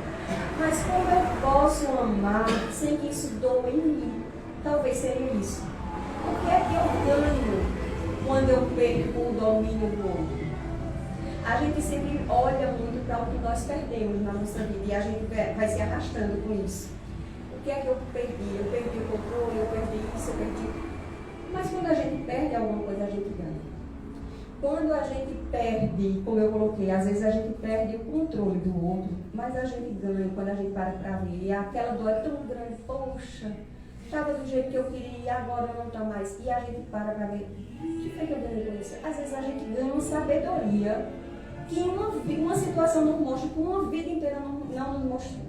Mas como eu posso amar sem que isso doa em mim? Talvez seria isso. O que é que eu ganho quando eu perco o domínio do outro? A gente sempre olha muito para o que nós perdemos na nossa vida e a gente vai se arrastando com isso. O que é que eu perdi? Eu perdi o controle, eu perdi isso, eu perdi... Mas quando a gente perde alguma coisa, a gente ganha. Quando a gente perde, como eu coloquei, às vezes a gente perde o controle do outro, mas a gente ganha quando a gente para ver. E aquela dor é tão grande, poxa, estava do jeito que eu queria e agora não está mais. E a gente para ver, o que foi que eu ganhei com isso? Às vezes a gente ganha uma sabedoria que uma situação nos mostra, que uma vida inteira não nos mostrou.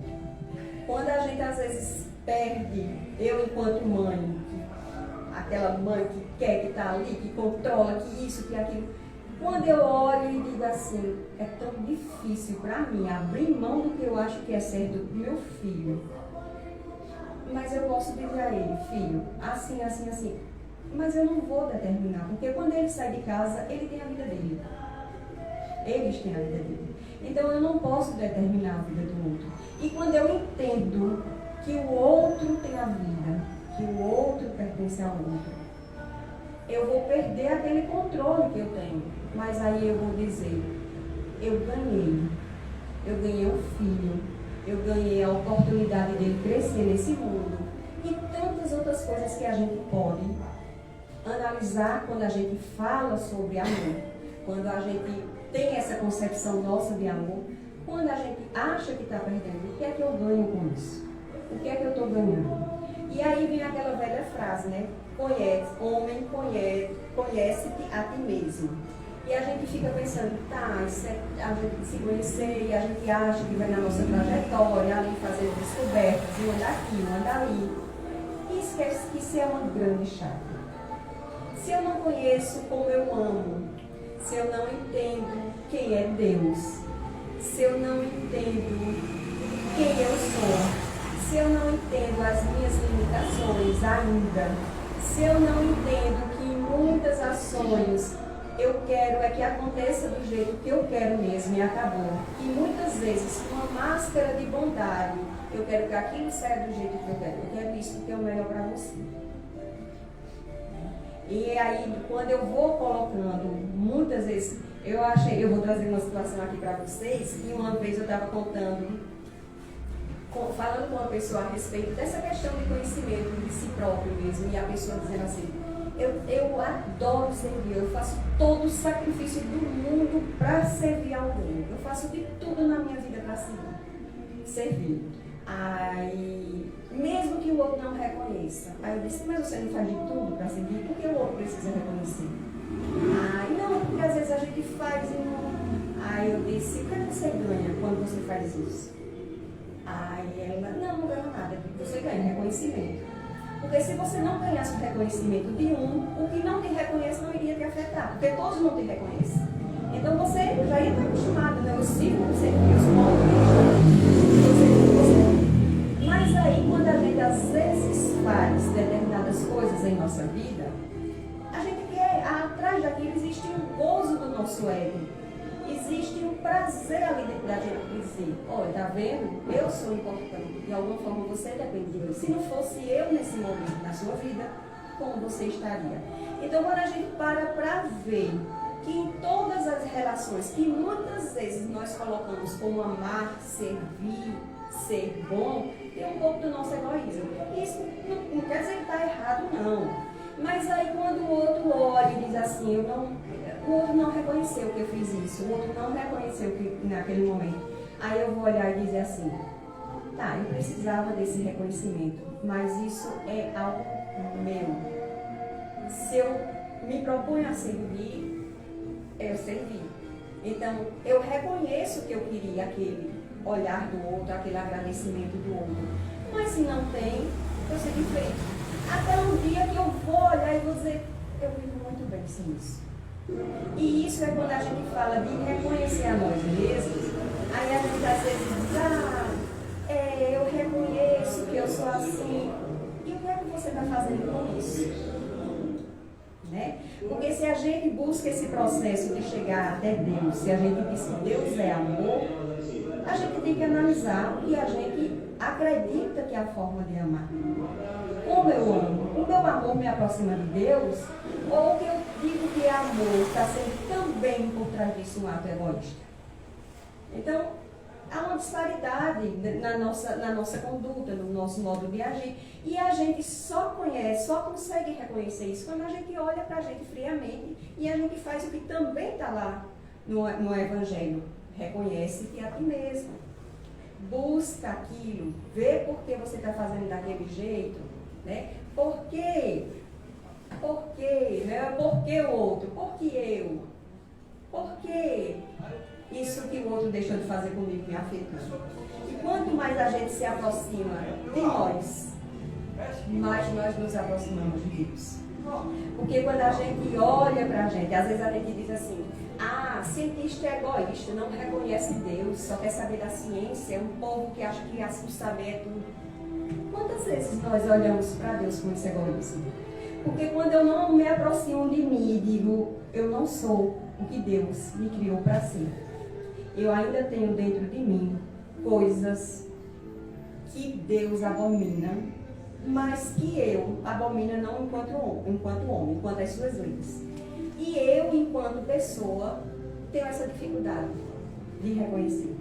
Quando a gente às vezes perde, eu enquanto mãe, aquela mãe que quer, que está ali, que controla, que isso, que aquilo, Quando eu olho e digo assim, é tão difícil para mim abrir mão do que eu acho que é certo do meu filho. Mas eu posso dizer a ele, filho, assim, assim, assim. Mas eu não vou determinar, porque quando ele sai de casa, ele tem a vida dele. Eles têm a vida dele. Então eu não posso determinar a vida do outro. E quando eu entendo que o outro tem a vida, que o outro pertence ao outro, eu vou perder aquele controle que eu tenho. Mas aí eu vou dizer, eu ganhei um filho, eu ganhei a oportunidade dele crescer nesse mundo. E tantas outras coisas que a gente pode analisar quando a gente fala sobre amor, quando a gente tem essa concepção nossa de amor, quando a gente acha que está perdendo, o que é que eu ganho com isso? O que é que eu estou ganhando? E aí vem aquela velha frase, né? Homem, conhece-te a ti mesmo. E a gente fica pensando, tá, isso é a gente se conhecer, e a gente acha que vai na nossa trajetória, ali fazendo descobertas, e anda aqui, anda ali. E esquece que isso é uma grande chave. Se eu não conheço como eu amo, se eu não entendo quem é Deus, se eu não entendo quem eu sou, se eu não entendo as minhas limitações ainda, se eu não entendo que em muitas ações eu quero é que aconteça do jeito que eu quero mesmo e acabou. E muitas vezes, com uma máscara de bondade, eu quero que aquilo saia do jeito que eu quero. Eu quero isso porque é o melhor para você. E aí, quando eu vou colocando, muitas vezes, eu vou trazer uma situação aqui para vocês, que uma vez eu estava falando com uma pessoa a respeito dessa questão de conhecimento de si próprio mesmo, e a pessoa dizendo assim, eu adoro servir, eu faço todo o sacrifício do mundo para servir alguém, eu faço de tudo na minha vida para servir. Aí, mesmo que o outro não reconheça, aí eu disse, mas você não faz de tudo para servir, por que o outro precisa reconhecer? Aí, não, porque às vezes a gente faz e não... Aí eu disse, o que você ganha quando você faz isso? Aí ela, não ganha nada, você ganha reconhecimento. Porque se você não ganhasse o reconhecimento de um, o que não te reconhece não iria te afetar, porque todos não te reconhecem. Então você já ia estar acostumado, né? Os círculos servir, os pontos. Mas aí, quando a gente às vezes faz determinadas coisas em nossa vida, a gente quer, atrás daquilo existe um gozo do nosso ego. Existe um prazer ali dentro da gente dizer, olha, tá vendo? Eu sou importante. De alguma forma você depende de mim. Se não fosse eu nesse momento na sua vida, como você estaria? Então, quando a gente para ver que em todas as relações que muitas vezes nós colocamos como amar, servir, ser bom, tem um pouco do nosso egoísmo. Isso não quer dizer que está errado, não. Mas aí quando o outro olha e diz assim, o outro não reconheceu que eu fiz isso, o outro não reconheceu que naquele momento. Aí eu vou olhar e dizer assim, tá, eu precisava desse reconhecimento, mas isso é algo meu. Se eu me proponho a servir, eu servi. Então, eu reconheço que eu queria aquele olhar do outro, aquele agradecimento do outro. Mas se não tem, eu sei de frente. Até um dia que eu vou olhar e vou dizer, eu vivo muito bem sem isso. E isso é quando a gente fala de reconhecer a nós mesmos. Aí a gente às vezes diz, eu reconheço que eu sou assim. E o que é que você está fazendo com isso? Né? Porque se a gente busca esse processo de chegar até Deus, se a gente diz que Deus é amor, a gente tem que analisar o que a gente acredita que é a forma de amar. Como eu amo? O meu amor me aproxima de Deus? Ou o que eu digo que é amor está sendo também por trás disso um ato egoísta? Então, há uma disparidade na nossa conduta, no nosso modo de agir. E a gente só consegue reconhecer isso quando a gente olha para a gente friamente e a gente faz o que também está lá no Evangelho. Reconhece-te a ti mesmo. Busca aquilo, vê por que você está fazendo daquele jeito, né? Por quê? Por quê? Né? Por que o outro? Por que eu? Por que isso que o outro deixou de fazer comigo me afetando? E quanto mais a gente se aproxima de nós, mais nós nos aproximamos de Deus. Porque quando a gente olha para a gente, às vezes a gente diz assim, cientista é egoísta, não reconhece Deus, só quer saber da ciência, é um povo que acha que assim saber é tudo. Quantas vezes nós olhamos para Deus com esse egoísmo? Porque quando eu não me aproximo de mim e digo, eu não sou o que Deus me criou para ser, eu ainda tenho dentro de mim coisas que Deus abomina, mas que eu abomina não enquanto homem, enquanto as suas leis. E eu, enquanto pessoa, tenho essa dificuldade de reconhecer.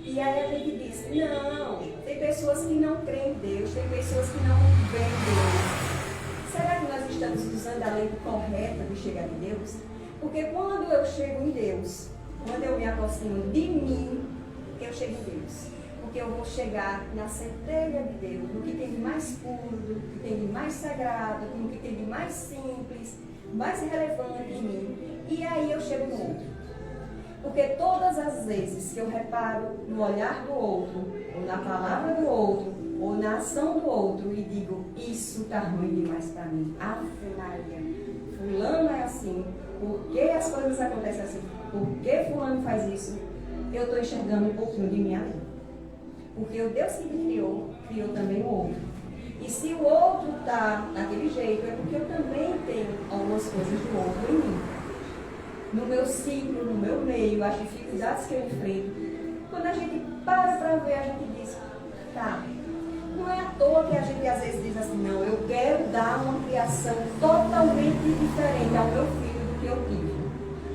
E aí a gente diz, não, tem pessoas que não creem em Deus, tem pessoas que não veem Deus. Será que nós estamos usando a lei correta de chegar em Deus? Porque quando eu chego em Deus, quando eu me aproximo de mim, eu chego em Deus. Porque eu vou chegar na centelha de Deus, no que tem de mais puro, no que tem de mais sagrado, no que tem de mais simples, mais relevante em mim. E aí eu chego no outro. Porque todas as vezes que eu reparo no olhar do outro, ou na palavra do outro, ou na ação do outro, e digo, isso está ruim demais para mim. Ave Maria, fulano é assim, por que as coisas acontecem assim? Por que fulano faz isso? Eu estou enxergando um pouquinho de mim ali. Porque o Deus que me criou, criou também o outro. E se o outro está daquele jeito, é porque eu também tenho algumas coisas do outro em mim. No meu ciclo, no meu meio, as dificuldades que eu enfrento. Quando a gente para ver, a gente diz, tá, não é à toa que a gente às vezes diz assim, não, eu quero dar uma criação totalmente diferente ao meu filho do que eu tive.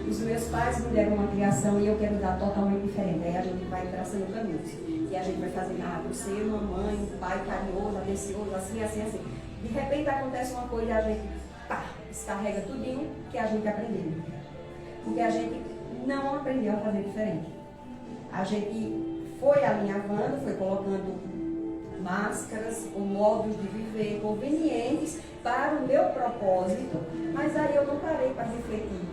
Os meus pais me deram uma criação e eu quero dar totalmente diferente. Aí a gente vai traçando caminhos. E a gente vai fazendo, você, mamãe, um pai carinhoso, atencioso, assim, assim, assim. De repente acontece uma coisa e a gente, descarrega tudinho que a gente aprendeu. Porque a gente não aprendeu a fazer diferente. A gente foi alinhavando, foi colocando máscaras ou modos de viver convenientes para o meu propósito, mas aí eu não parei para refletir.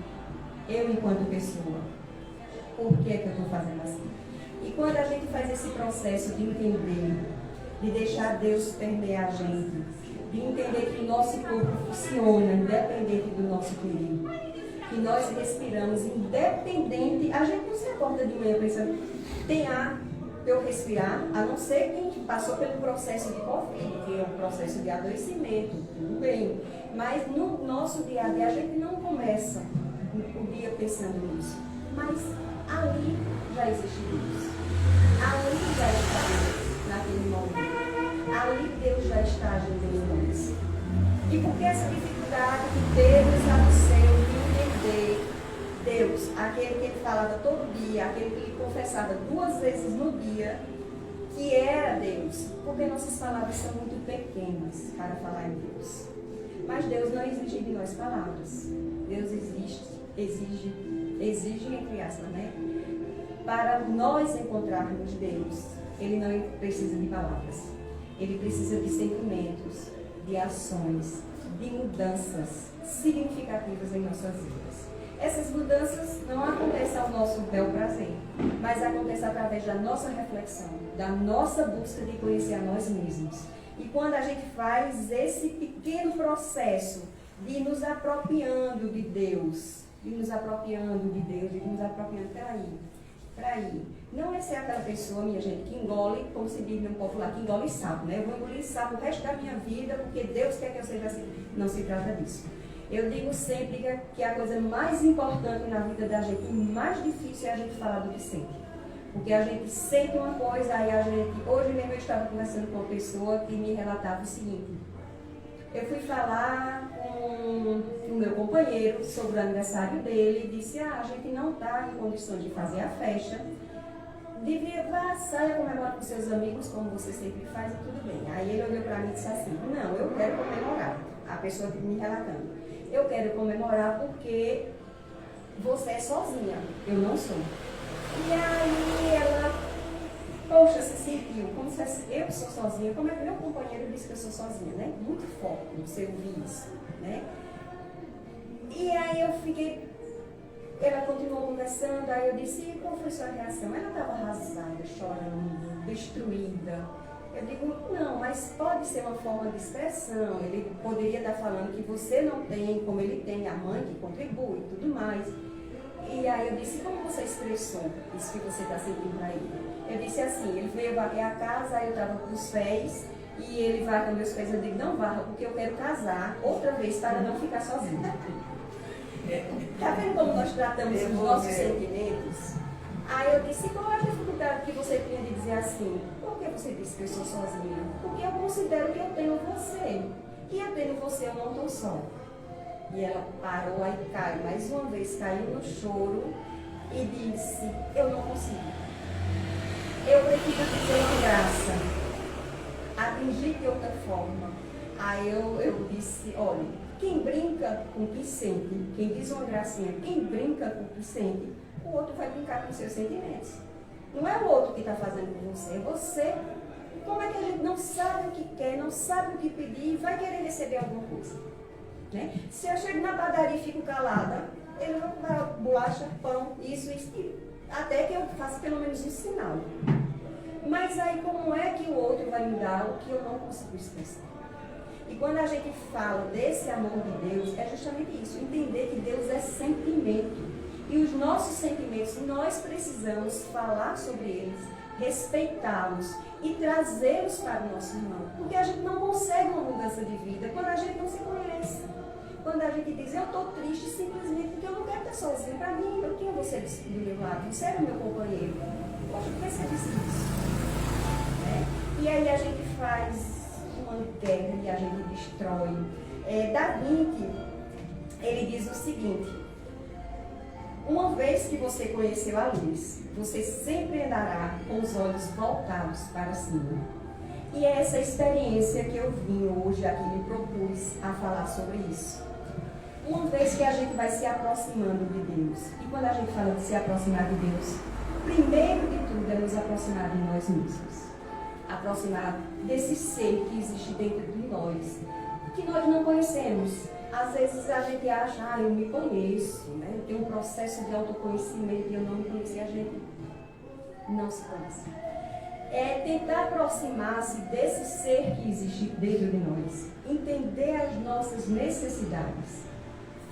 Eu, enquanto pessoa, por que eu estou fazendo assim? E quando a gente faz esse processo de entender, de deixar Deus permear a gente, de entender que o nosso corpo funciona independente do nosso querido, que nós respiramos independente, a gente não se acorda de manhã pensando, tem ar para eu respirar, a não ser quem passou pelo processo de Covid, que é um processo de adoecimento, tudo bem, mas no nosso dia a dia a gente não começa o dia pensando nisso, mas ali já existe Deus. Ali já está Deus, naquele momento. Ali Deus já está agindo em nós. E por que essa dificuldade de Deus ao céu, de entender Deus, aquele que ele falava todo dia, aquele que ele confessava 2 vezes no dia, que era Deus? Porque nossas palavras são muito pequenas para falar em Deus. Mas Deus não exige de nós palavras. Deus exige entre aspas, né? Para nós encontrarmos Deus, Ele não precisa de palavras. Ele precisa de sentimentos, de ações, de mudanças significativas em nossas vidas. Essas mudanças não acontecem ao nosso bel prazer, mas acontecem através da nossa reflexão, da nossa busca de conhecer a nós mesmos. E quando a gente faz esse pequeno processo de nos apropriando de Deus, de nos apropriando, peraí, não é ser aquela pessoa, minha gente, que engole, como se diz no popular, que engole sapo, né? Eu vou engolir sapo o resto da minha vida, porque Deus quer que eu seja assim. Não se trata disso. Eu digo sempre que a coisa mais importante na vida da gente, e mais difícil, é a gente falar do que sente. Porque a gente sente uma coisa, aí a gente... Hoje mesmo eu estava conversando com uma pessoa que me relatava o seguinte. Eu fui falar com o meu companheiro sobre o aniversário dele e disse, a gente não está em condições de fazer a festa, devia saia comemorar com seus amigos, como você sempre faz, e tudo bem. Aí ele olhou para mim e disse assim, não, eu quero comemorar. A pessoa me relatando, eu quero comemorar porque você é sozinha, eu não sou. E aí ela, poxa, se sentiu, como se eu sou sozinha, como é que meu companheiro disse que eu sou sozinha, né? Muito forte você ouvir isso, né? E aí eu fiquei, ela continuou conversando, aí eu disse, e qual foi sua reação? Ela estava arrasada, chorando, destruída. Eu digo, não, mas pode ser uma forma de expressão. Ele poderia estar falando que você não tem, como ele tem, a mãe que contribui e tudo mais. E aí eu disse, como você expressou isso que você está sentindo para ele? Eu disse assim, ele veio varrer a casa, aí eu estava com os pés, e ele varre com meus pés, eu digo, não varra, porque eu quero casar outra vez para não ficar sozinha. Está vendo como nós tratamos os nossos sentimentos? Aí eu disse, qual é a dificuldade que você tinha de dizer assim? Por que você disse que eu sou sozinha? Porque eu considero que eu tenho você. E eu tenho você, eu não estou só. E ela parou, aí caiu, mais uma vez caiu no choro e disse, eu não consigo. Eu prefiro dizer uma graça, atingir de outra forma. Aí eu disse, olha, quem brinca com o que sente, quem diz uma gracinha, quem brinca com o que sente, o outro vai brincar com os seus sentimentos. Não é o outro que está fazendo com você, é você. Como é que a gente não sabe o que quer, não sabe o que pedir e vai querer receber alguma coisa? Né? Se eu chego na padaria e fico calada, ele vai comprar bolacha, pão, isso, até que eu faça pelo menos um sinal. Mas aí como é que o outro vai me dar o que eu não consigo expressar? E quando a gente fala desse amor de Deus, é justamente isso, entender que Deus é sentimento. E os nossos sentimentos, nós precisamos falar sobre eles, respeitá-los e trazê-los para o nosso irmão. Porque a gente não consegue uma mudança de vida quando a gente não se conhece. Quando a gente diz, eu estou triste simplesmente porque eu não quero estar sozinha. Para mim, eu tinha você do meu lado, você era o meu companheiro. Poxa, por que você disse isso? E aí a gente faz uma guerra e a gente destrói. Da Vinci, ele diz o seguinte, uma vez que você conheceu a luz, você sempre andará com os olhos voltados para cima. E é essa experiência que eu vim hoje aqui me propus a falar sobre isso. Uma vez que a gente vai se aproximando de Deus, e quando a gente fala de se aproximar de Deus, primeiro de tudo é nos aproximar de nós mesmos. Aproximar desse ser que existe dentro de nós, que nós não conhecemos. Às vezes a gente acha, eu me conheço, né? Eu tenho um processo de autoconhecimento e eu não me conheci, a gente não se conhece. É tentar aproximar-se desse ser que existe dentro de nós, entender as nossas necessidades,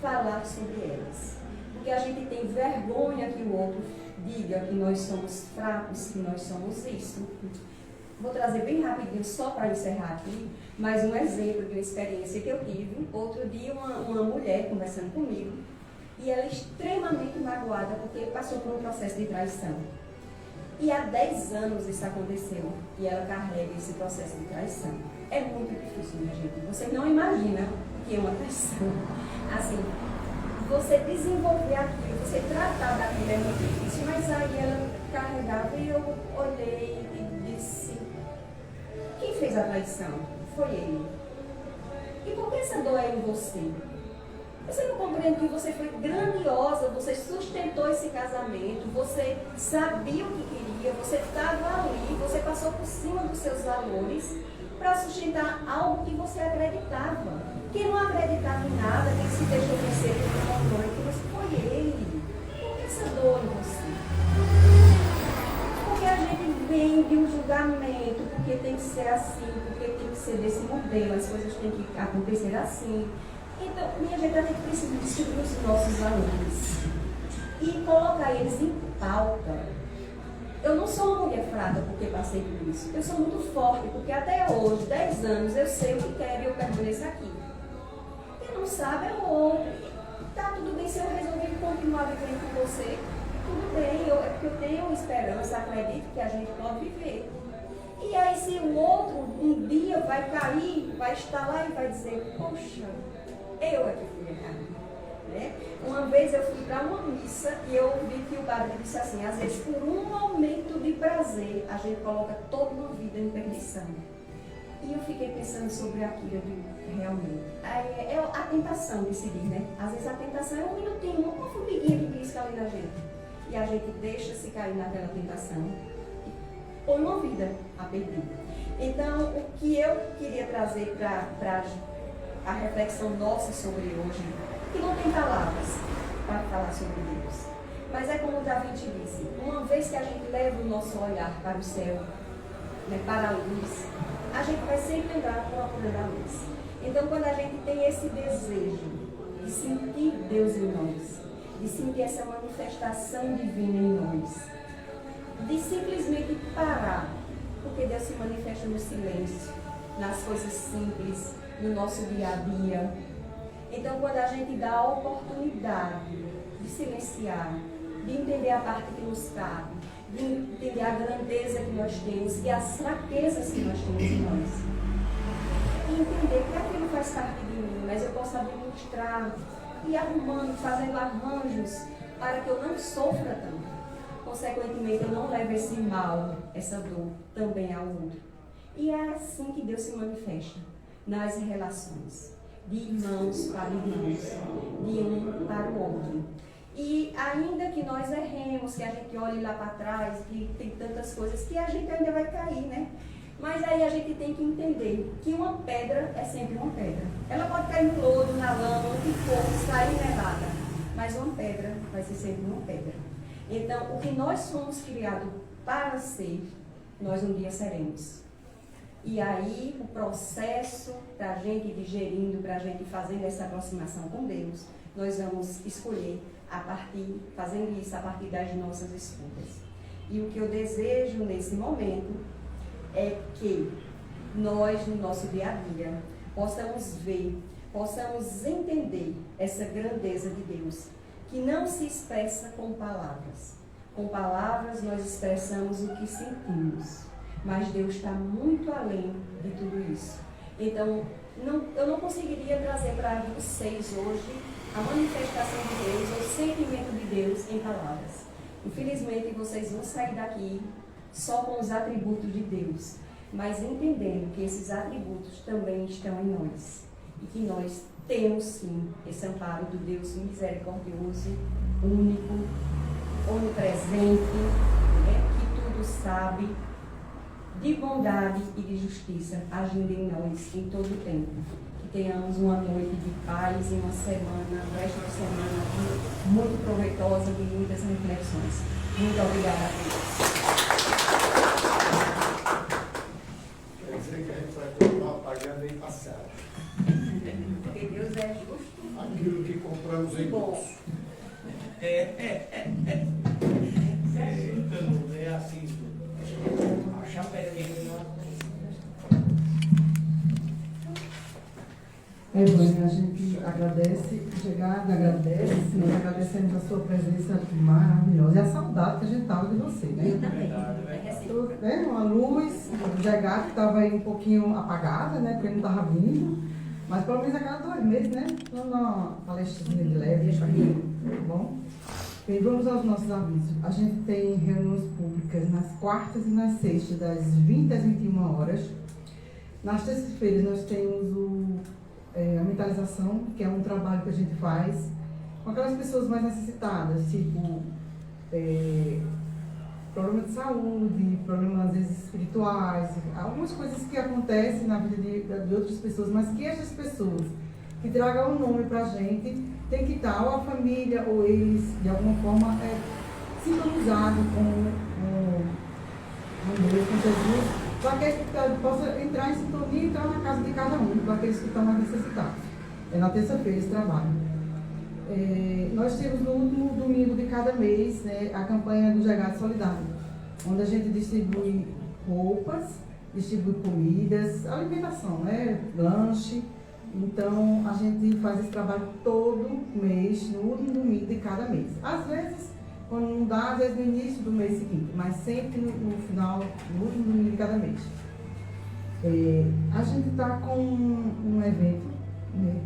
falar sobre elas. Porque a gente tem vergonha que o outro diga que nós somos fracos, que nós somos isso. Vou trazer bem rapidinho, só para encerrar aqui, mais um exemplo de uma experiência que eu tive. Outro dia, uma mulher conversando comigo, e ela extremamente magoada porque passou por um processo de traição. E há 10 anos isso aconteceu, e ela carrega esse processo de traição. É muito difícil, minha gente. Você não imagina o que é uma traição. Assim, você desenvolver aquilo, você tratar daquilo é muito difícil, mas aí ela carregava e eu olhei e disse, quem fez a traição? Foi ele. E por que essa dor é em você? Você não compreende que você foi grandiosa, você sustentou esse casamento, você sabia o que queria, você estava ali, você passou por cima dos seus valores para sustentar algo que você acreditava. Quem não acreditava em nada, quem se deixou vencer por uma noite, foi ele. Por que essa dor em você? Porque a gente vem de um julgamento, porque tem que ser assim, porque tem que ser desse modelo, as coisas têm que acontecer assim. Então, minha gente, a gente precisa descobrir os nossos valores e colocar eles em pauta. Eu não sou uma mulher fraca porque passei por isso. Eu sou muito forte porque até hoje, 10 anos, eu sei o que quero e eu permaneço aqui. Quem não sabe é o outro. Tá tudo bem se eu resolver continuar vivendo com você. Tudo bem, é porque eu tenho esperança, acredito que a gente pode viver. E aí se o outro um dia vai cair, vai estar lá e vai dizer, poxa, eu é que fui errado. Né? Uma vez eu fui para uma missa e eu ouvi que o padre disse assim, às vezes por um momento de prazer a gente coloca toda uma vida em perdição. E eu fiquei pensando sobre aquilo, eu digo, realmente. É a tentação de seguir, né? Às vezes a tentação é um minutinho, uma formiguinha que pisca ali na gente. E a gente deixa-se cair naquela tentação e põe uma vida a perder. Então, o que eu queria trazer para a reflexão nossa sobre hoje, que não tem palavras para falar sobre Deus, mas é como o Davi disse, uma vez que a gente leva o nosso olhar para o céu, né, para a luz, a gente vai sempre andar procurando a luz. Então, quando a gente tem esse desejo de sentir Deus em nós, de sentir essa manifestação divina em nós, de simplesmente parar, porque Deus se manifesta no silêncio, nas coisas simples, no nosso dia a dia. Então, quando a gente dá a oportunidade de silenciar, de entender a parte que nos cabe, de entender a grandeza que nós temos e as fraquezas que nós temos em nós, e entender que aquilo faz parte de mim, mas eu posso administrar e arrumando, fazendo arranjos para que eu não sofra tanto. Consequentemente, eu não levo esse mal, essa dor, também ao outro. E é assim que Deus se manifesta nas relações, de irmãos para irmãos, de um para o outro. E ainda que nós erremos, que a gente olhe lá para trás, que tem tantas coisas que a gente ainda vai cair, né? Mas aí a gente tem que entender que uma pedra é sempre uma pedra. Ela pode cair no lodo, na lama, o que for, sair errada. Mas uma pedra vai ser sempre uma pedra. Então, o que nós fomos criados para ser, nós um dia seremos. E aí, o processo para a gente digerindo, para a gente fazendo essa aproximação com Deus, nós vamos escolher fazendo isso a partir das nossas escolhas. E o que eu desejo nesse momento é que nós, no nosso dia a dia, possamos ver, possamos entender essa grandeza de Deus, que não se expressa com palavras. Com palavras nós expressamos o que sentimos, mas Deus está muito além de tudo isso. Então, eu não conseguiria trazer para vocês hoje a manifestação de Deus, o sentimento de Deus em palavras. Infelizmente, vocês vão sair daqui só com os atributos de Deus, mas entendendo que esses atributos também estão em nós e que nós temos sim esse amparo do Deus misericordioso, único, onipresente, que tudo sabe, de bondade e de justiça, agindo em nós em todo o tempo. Que tenhamos uma noite de paz e uma semana, o resto da semana muito proveitosa, de muitas reflexões. Muito obrigada a Deus.
Quer dizer que a gente vai continuar pagando em passado.
Porque Deus é justo.
Aquilo que compramos em
Bom.
Então, é assim. A chapéu
Evânia, a gente agradece a chegada, nós agradecemos a sua presença maravilhosa e a saudade que a gente estava de você, né?
Também.
Uma luz, o Gegado estava aí um pouquinho apagada, né? Porque ele não estava vindo, mas pelo menos a cada 2 meses, né? Uma palestrinha de leve, tá bom? E vamos aos nossos avisos. A gente tem reuniões públicas nas quartas e nas sextas, das 20 às 21 horas. Nas terças-feiras nós temos a mentalização, que é um trabalho que a gente faz com aquelas pessoas mais necessitadas, tipo problemas de saúde, problemas às vezes espirituais, algumas coisas que acontecem na vida de outras pessoas, mas que essas pessoas que tragam um nome para a gente tem que estar, ou a família, ou eles, de alguma forma, sintonizados com Deus, com Jesus, para que a gente possa entrar em sintonia e entrar na casa de cada um, para aqueles que estão mais necessitados. É na terça-feira esse trabalho. Nós temos no último domingo de cada mês, né, a campanha do Gegado Solidário, onde a gente distribui roupas, distribui comidas, alimentação, né, lanche. Então, a gente faz esse trabalho todo mês, no último domingo de cada mês. Às vezes, quando não dá, às vezes no início do mês seguinte, mas sempre no final, no último domingo de cada mês. A gente está com um evento, né,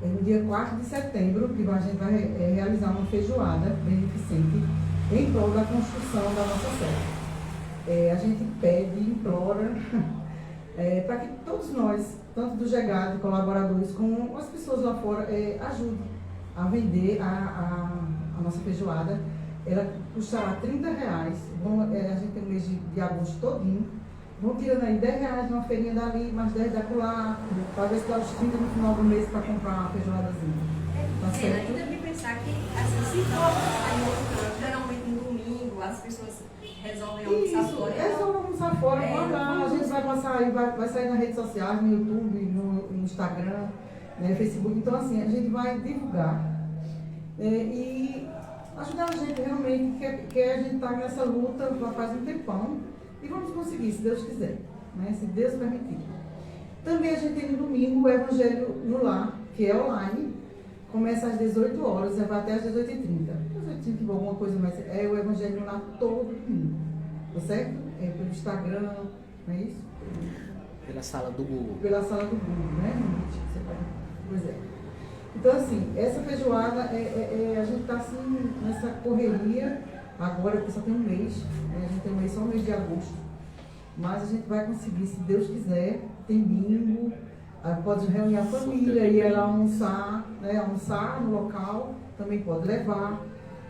no dia 4 de setembro, que a gente vai realizar uma feijoada beneficente em prol da construção da nossa sede. A gente pede, implora, para que todos nós, tanto do Gegado, colaboradores, como as pessoas lá fora, ajudem a vender a nossa feijoada. Ela custará R$30. A gente tem o mês de agosto todinho. Vão tirando aí R$10 de uma feirinha dali, mais 10 da lá, para ver se dá os 30 no final do mês para comprar uma feijoadazinha. Tá certo?
Ainda de pensar que, assim, se for aí outro canto, geralmente no domingo, as pessoas resolvem almoçar
Isso,
fora.
é só almoçar fora, a gente vai passar aí, vai sair nas redes sociais, no YouTube, no Instagram, no Facebook. Então, assim, a gente vai divulgar e ajudar a gente realmente, que a gente está nessa luta já faz um tempão e vamos conseguir, se Deus quiser, né? Se Deus permitir. Também a gente tem no domingo o Evangelho no Lar, que é online, começa às 18 horas e vai até às 18h30. Às 18h30, alguma coisa mais, é o Evangelho no Lar todo domingo, tá certo? É pelo Instagram, não é isso?
Pela sala do Google.
Pela sala do Google, né? Pois é. Então, assim, essa feijoada, a gente está assim, nessa correria, agora, porque só tem um mês, né? A gente tem um mês, só o mês de agosto, mas a gente vai conseguir, se Deus quiser, tem bingo, pode reunir a família, ir lá almoçar, né? Almoçar no local, também pode levar.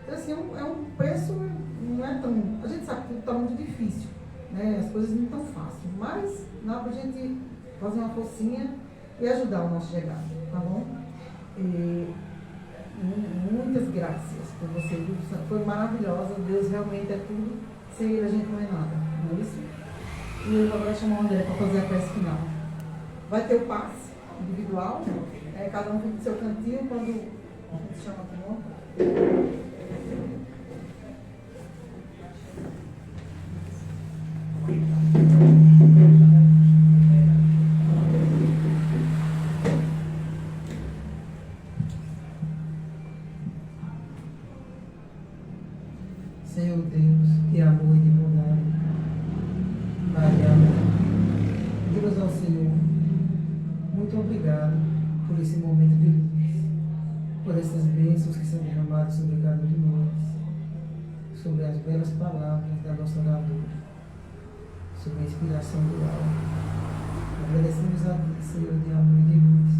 Então, assim, é um preço, não é tão, a gente sabe que tudo está muito difícil, né? As coisas não estão fáceis, mas dá para a gente fazer uma forcinha e ajudar o nosso chegado, tá bom? Muitas graças por você, viu? Foi maravilhosa, Deus realmente é tudo, sem Ele a gente não é nada, não é isso? E eu vou agora chamar o André para fazer a prece final. Vai ter o passe individual, cada um fica no seu cantinho, quando a gente chama aqui no
Senhor Deus, de amor e de bondade, Maria, pedimos ao Senhor, muito obrigado por esse momento de luz, por essas bênçãos que são derramadas sobre cada um de nós, sobre as belas palavras da nossa oradora, sobre a inspiração do alto. Agradecemos a Deus, Senhor, de amor e de luz,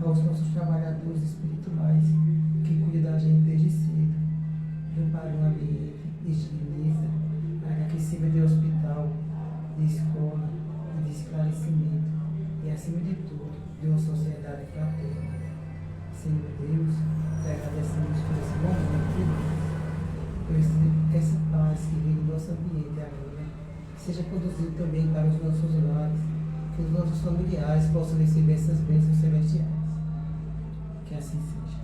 aos nossos trabalhadores espirituais que cuidam da gente desde cedo, preparam o ambiente, higieniza, aquecimento de hospital, de escola e de esclarecimento, e acima de tudo, de uma sociedade fraterna. Senhor Deus, te agradecemos por esse momento de luz, por essa paz que vem no nosso ambiente agora, que seja conduzido também para os nossos lares, que os nossos familiares possam receber essas bênçãos celestiais. Que assim seja.